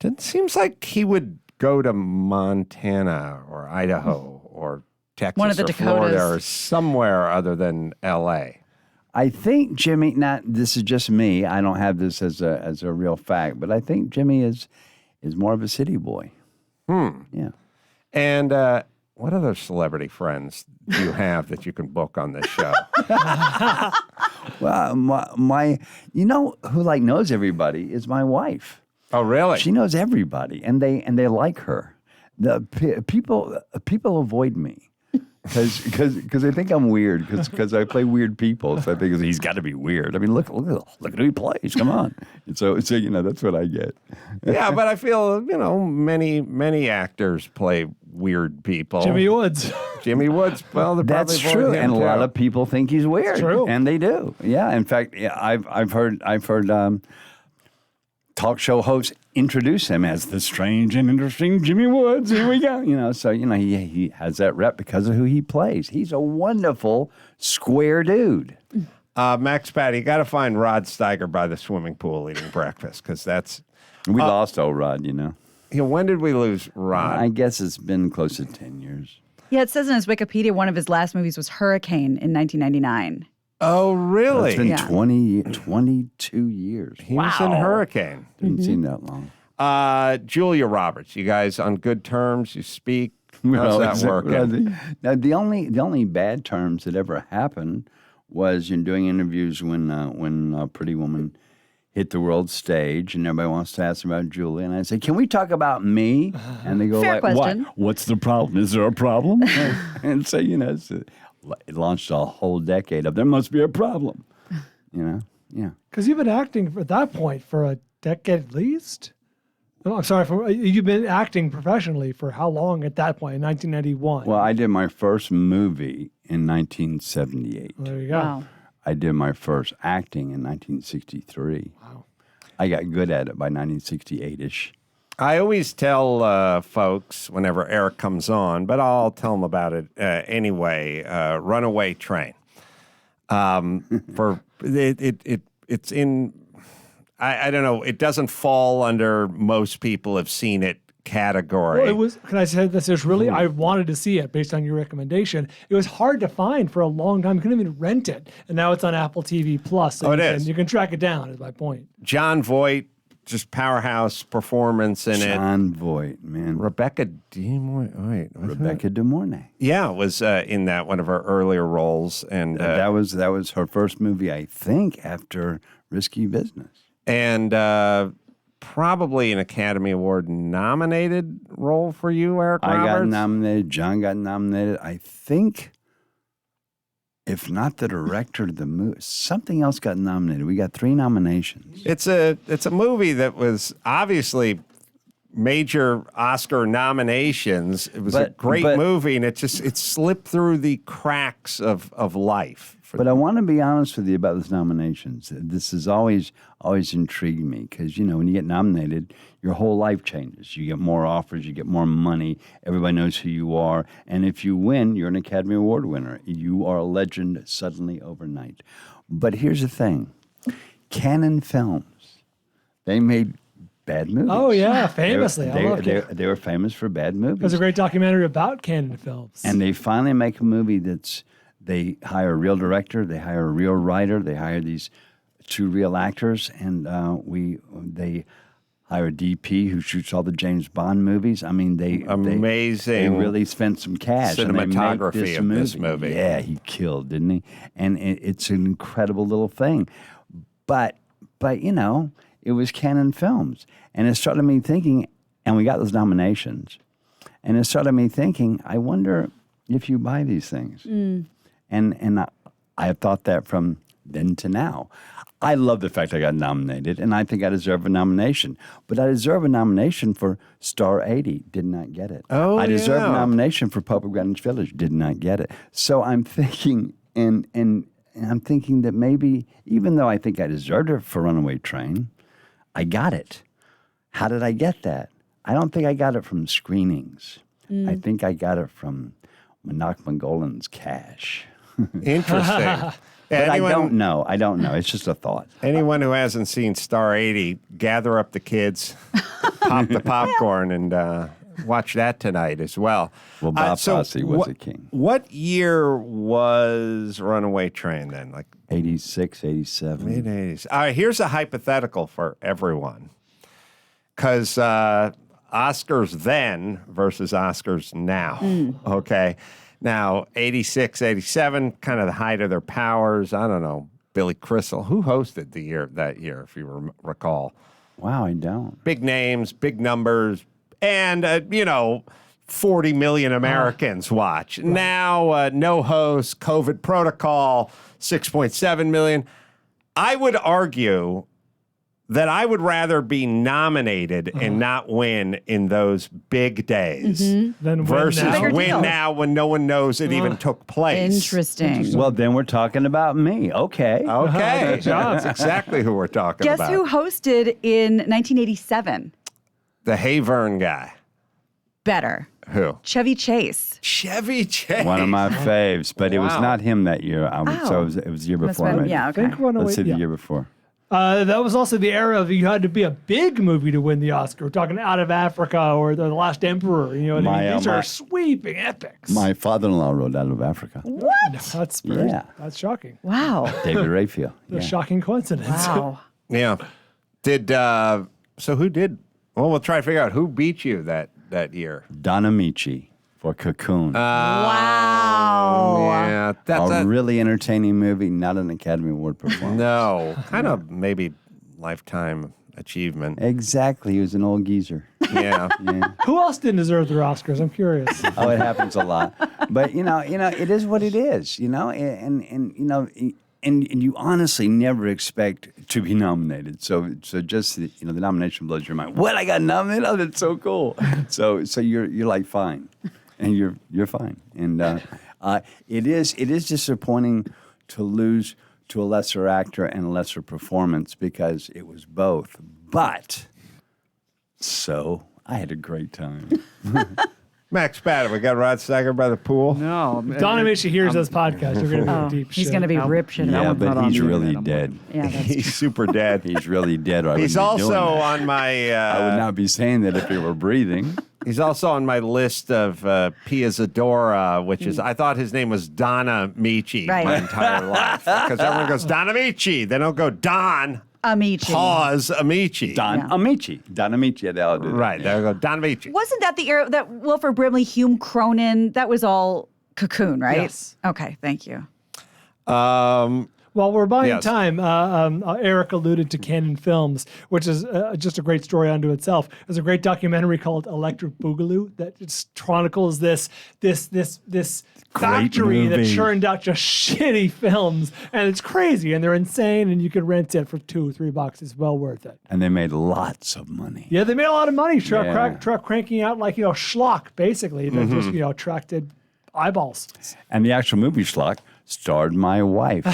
Speaker 2: It seems like he would go to Montana or Idaho or Texas
Speaker 3: One of the
Speaker 2: or Florida
Speaker 3: Dakotas.
Speaker 2: or somewhere other than L.A.
Speaker 11: I think Jimmy. Not this is just me. I don't have this as a real fact, but I think Jimmy is more of a city boy. Yeah.
Speaker 2: And what other celebrity friends do you have that you can book on this show?
Speaker 11: Well, my you know who knows everybody is my wife.
Speaker 2: Oh, really?
Speaker 11: She knows everybody, and they like her. The people avoid me because they think I'm weird because I play weird people. So I think he's got to be weird. I mean, look at who he plays. Come on. And so that's what I get.
Speaker 2: Yeah, but I feel many actors play weird people.
Speaker 4: Jimmy Woods.
Speaker 2: Jimmy Woods. Well,
Speaker 11: That's true, and a lot of people think he's weird.
Speaker 4: true.
Speaker 11: And they do. Yeah. In fact, I've heard talk show hosts introduce him as the strange and interesting Jimmy Woods. Here we go. So he has that rep because of who he plays. He's a wonderful square dude.
Speaker 2: Max Patty, you got to find Rod Steiger by the swimming pool eating breakfast because that's.
Speaker 11: We lost old Rod.
Speaker 2: When did we lose Rod?
Speaker 11: I guess it's been close to 10 years.
Speaker 3: Yeah, it says in his Wikipedia one of his last movies was Hurricane in 1999.
Speaker 2: Oh, really?
Speaker 11: It's been
Speaker 3: Yeah.
Speaker 11: 22 years.
Speaker 2: He was in Hurricane.
Speaker 11: Didn't seem that long.
Speaker 2: Julia Roberts, you guys on good terms? You speak? How's
Speaker 11: Well,
Speaker 2: that working?
Speaker 11: Now, the only bad terms that ever happened was doing interviews when Pretty Woman hit the world stage, and everybody wants to ask about Julia, and I say, "Can we talk about me?" And they go,
Speaker 3: Fair question.
Speaker 11: "What? What's the problem? Is there a problem?" And so it launched a whole decade of there must be a problem. Yeah.
Speaker 4: Because you've been acting at that point for a decade at least. No, I'm sorry. You've been acting professionally for how long at that point? In 1991.
Speaker 11: Well, I did my first movie in 1978.
Speaker 4: Well, there you go.
Speaker 3: Wow.
Speaker 11: I did my first acting in 1963. Wow. I got good at it by 1968-ish.
Speaker 2: I always tell folks whenever Eric comes on, but I'll tell them about it anyway. Runaway Train. It's in. I don't know. It doesn't fall under most people have seen it category.
Speaker 4: Well, it was. Can I say this? Is really. I wanted to see it based on your recommendation. It was hard to find for a long time. You couldn't even rent it, and now it's on Apple TV Plus.
Speaker 2: Oh, it is.
Speaker 4: You can track it down. Is my point.
Speaker 2: John Voight, just powerhouse performance in it.
Speaker 11: John Voight, man.
Speaker 2: Rebecca De Mornay.
Speaker 11: Rebecca De Mornay.
Speaker 2: Yeah, was in that one of her earlier roles, and
Speaker 11: that was her first movie, I think, after Risky Business.
Speaker 2: And probably an Academy Award nominated role for you, Eric
Speaker 11: I
Speaker 2: Roberts.
Speaker 11: got nominated. John got nominated. I think, if not the director of the movie, something else got nominated. We got 3 nominations.
Speaker 2: It's a movie that was obviously major Oscar nominations. It was a great movie, and it slipped through the cracks of life.
Speaker 11: But I want to be honest with you about those nominations. This has always intrigued me because, when you get nominated, your whole life changes. You get more offers, you get more money, everybody knows who you are. And if you win, you're an Academy Award winner. You are a legend suddenly overnight. But here's the thing. Canon Films, they made bad movies.
Speaker 4: Oh, yeah, famously.
Speaker 11: They were famous for bad movies.
Speaker 4: There's a great documentary about Canon Films.
Speaker 11: And they finally make a movie they hire a real director, they hire a real writer, they hire these 2 real actors, and they hire a DP who shoots all the James Bond movies. I mean, they really spent some cash.
Speaker 2: Cinematography of this movie.
Speaker 11: Yeah, he killed, didn't he? And it's an incredible little thing. But it was Canon Films. And it started me thinking, and we got those nominations, and it started me thinking, I wonder if you buy these things. And I have thought that from then to now. I love the fact I got nominated, and I think I deserve a nomination. But I deserve a nomination for Star 80. Did not get it.
Speaker 2: Oh,
Speaker 11: I deserve a nomination for Pope of Greenwich Village. Did not get it. So I'm thinking, and I'm thinking that maybe, even though I think I deserved it for Runaway Train, I got it. How did I get that? I don't think I got it from screenings. I think I got it from Manak Mangolan's cash.
Speaker 2: Interesting.
Speaker 11: But I don't know. It's just a thought.
Speaker 2: Anyone who hasn't seen Star 80, gather up the kids, pop the popcorn, and watch that tonight as well.
Speaker 11: Well, Bob Fosse was a king.
Speaker 2: What year was Runaway Train then? Like
Speaker 11: 86, 87.
Speaker 2: Mid-80s. All right, here's a hypothetical for everyone. Because Oscars then versus Oscars now. Okay. Now, 86, 87, kind of the height of their powers. I don't know. Billy Crystal. Who hosted that year, if you recall?
Speaker 11: Wow, I don't.
Speaker 2: Big names, big numbers, and, 40 million Americans watch. Right. Now, no host, COVID protocol, 6.7 million. I would argue that I would rather be nominated and not win in those big days versus win now when no one knows it even took place.
Speaker 3: Interesting.
Speaker 11: Well, then we're talking about me. Okay.
Speaker 2: Okay. That's exactly who we're talking about.
Speaker 3: Guess who hosted in 1987?
Speaker 2: The Hayvern guy.
Speaker 3: Better.
Speaker 2: Who?
Speaker 3: Chevy Chase.
Speaker 2: Chevy Chase.
Speaker 11: One of my faves, but it was not him that year. So it was the year before.
Speaker 3: Been, yeah, okay.
Speaker 11: Let's say the year before.
Speaker 4: That was also the era of you had to be a big movie to win the Oscar. We're talking Out of Africa or The Last Emperor. You know what I mean? These are sweeping epics.
Speaker 11: My father-in-law wrote Out of Africa.
Speaker 3: What?
Speaker 4: No, that's shocking.
Speaker 3: Wow.
Speaker 11: David Raphael.
Speaker 4: A shocking coincidence.
Speaker 3: Wow.
Speaker 2: Yeah. So who did? Well, we'll try to figure out who beat you that year.
Speaker 11: Don Amici for Cocoon.
Speaker 3: Wow.
Speaker 2: Yeah. That's
Speaker 11: a really entertaining movie, not an Academy Award performance.
Speaker 2: No. Kind of maybe lifetime achievement.
Speaker 11: Exactly. He was an old geezer.
Speaker 2: Yeah.
Speaker 4: Who else didn't deserve their Oscars? I'm curious.
Speaker 11: Oh, it happens a lot. But, it is what it is, and you honestly never expect to be nominated. So just the nomination blows your mind. What, I got nominated? Oh, that's so cool. So you're like fine, and you're fine. And it is disappointing to lose to a lesser actor and a lesser performance because it was both. But so I had a great time.
Speaker 2: Max Batter, we got Rod Steiger by the pool.
Speaker 6: No.
Speaker 4: Don Amici hears this podcast. We're going to be deep shit.
Speaker 3: He's going to be rip shit.
Speaker 11: Yeah, but he's really dead.
Speaker 3: Yeah,
Speaker 2: he's super dead.
Speaker 11: He's really dead.
Speaker 2: He's also on my...
Speaker 11: I would not be saying that if he were breathing.
Speaker 2: He's also on my list of Pia Zadora, which is, I thought his name was Donna Amici my entire life. Because everyone goes, Don Amici. They don't go Don
Speaker 3: Amici.
Speaker 2: Pause Amici.
Speaker 11: Don Amici. Don Amici. They all do that.
Speaker 2: Right. There we go. Don Amici.
Speaker 3: Wasn't that the era that Wilford Brimley, Hume Cronin, that was all Cocoon, right?
Speaker 6: Yes.
Speaker 3: Okay, thank you.
Speaker 4: While we're buying
Speaker 2: Yes.
Speaker 4: time, Eric alluded to Canon Films, which is just a great story unto itself. There's a great documentary called Electric Boogaloo that just chronicles this factory that
Speaker 11: movie.
Speaker 4: churned out just shitty films, and it's crazy, and they're insane, and you can rent it for $2-3. It's well worth it.
Speaker 11: And they made lots of money.
Speaker 4: Yeah, they made a lot of money.
Speaker 11: Yeah.
Speaker 4: Cranking out like schlock, basically. That just attracted eyeballs.
Speaker 11: And the actual movie Schlock starred my wife.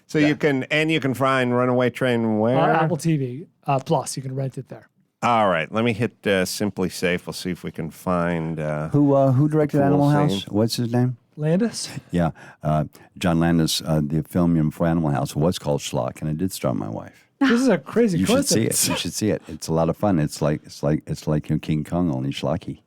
Speaker 2: So you can find Runaway Train where?
Speaker 4: Apple TV Plus, you can rent it there.
Speaker 2: All right, let me hit Simply Safe. We'll see if we can find.
Speaker 11: Who directed
Speaker 2: Cool
Speaker 11: Animal
Speaker 2: scene.
Speaker 11: House? What's his name?
Speaker 4: Landis?
Speaker 11: Yeah, John Landis. The film for Animal House was called Schlock, and it did star my wife.
Speaker 4: This is a crazy
Speaker 11: You should see
Speaker 4: coincidence.
Speaker 11: it. You should see it. It's a lot of fun. It's like King Kong, only schlocky.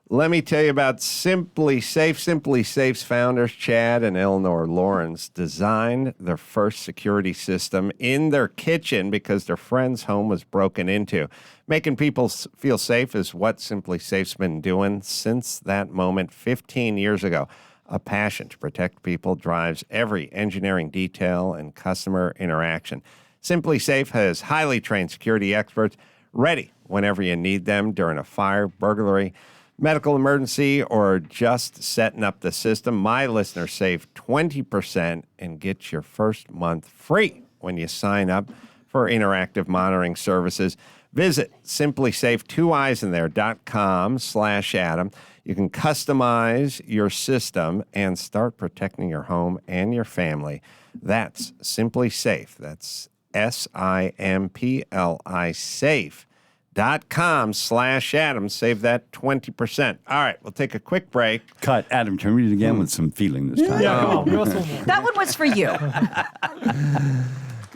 Speaker 2: Let me tell you about Simply Safe. Simply Safe's founders, Chad and Eleanor Lawrence, designed their first security system in their kitchen because their friend's home was broken into. Making people feel safe is what Simply Safe's been doing since that moment 15 years ago. A passion to protect people drives every engineering detail and customer interaction. Simply Safe has highly trained security experts ready whenever you need them during a fire, burglary, medical emergency, or just setting up the system. My listeners save 20% and get your first month free when you sign up for interactive monitoring services. Visit simplysafe2eyesinthere.com/Adam. You can customize your system and start protecting your home and your family. That's Simply Safe. That's SIMPLI safe.com/Adam. Save that 20%. All right, we'll take a quick break.
Speaker 11: Cut. Adam, can we read it again with some feeling this time?
Speaker 4: Yeah, come on, give us one more.
Speaker 3: That one was for you.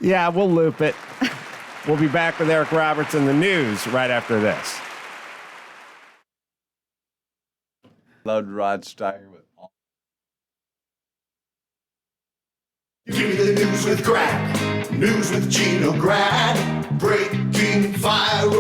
Speaker 2: Yeah, we'll loop it. We'll be back with Eric Roberts and the news right after this.
Speaker 11: Loved Rod Steiger with all.
Speaker 9: Give me the news with crack. News with Gino Grad. Breaking viral.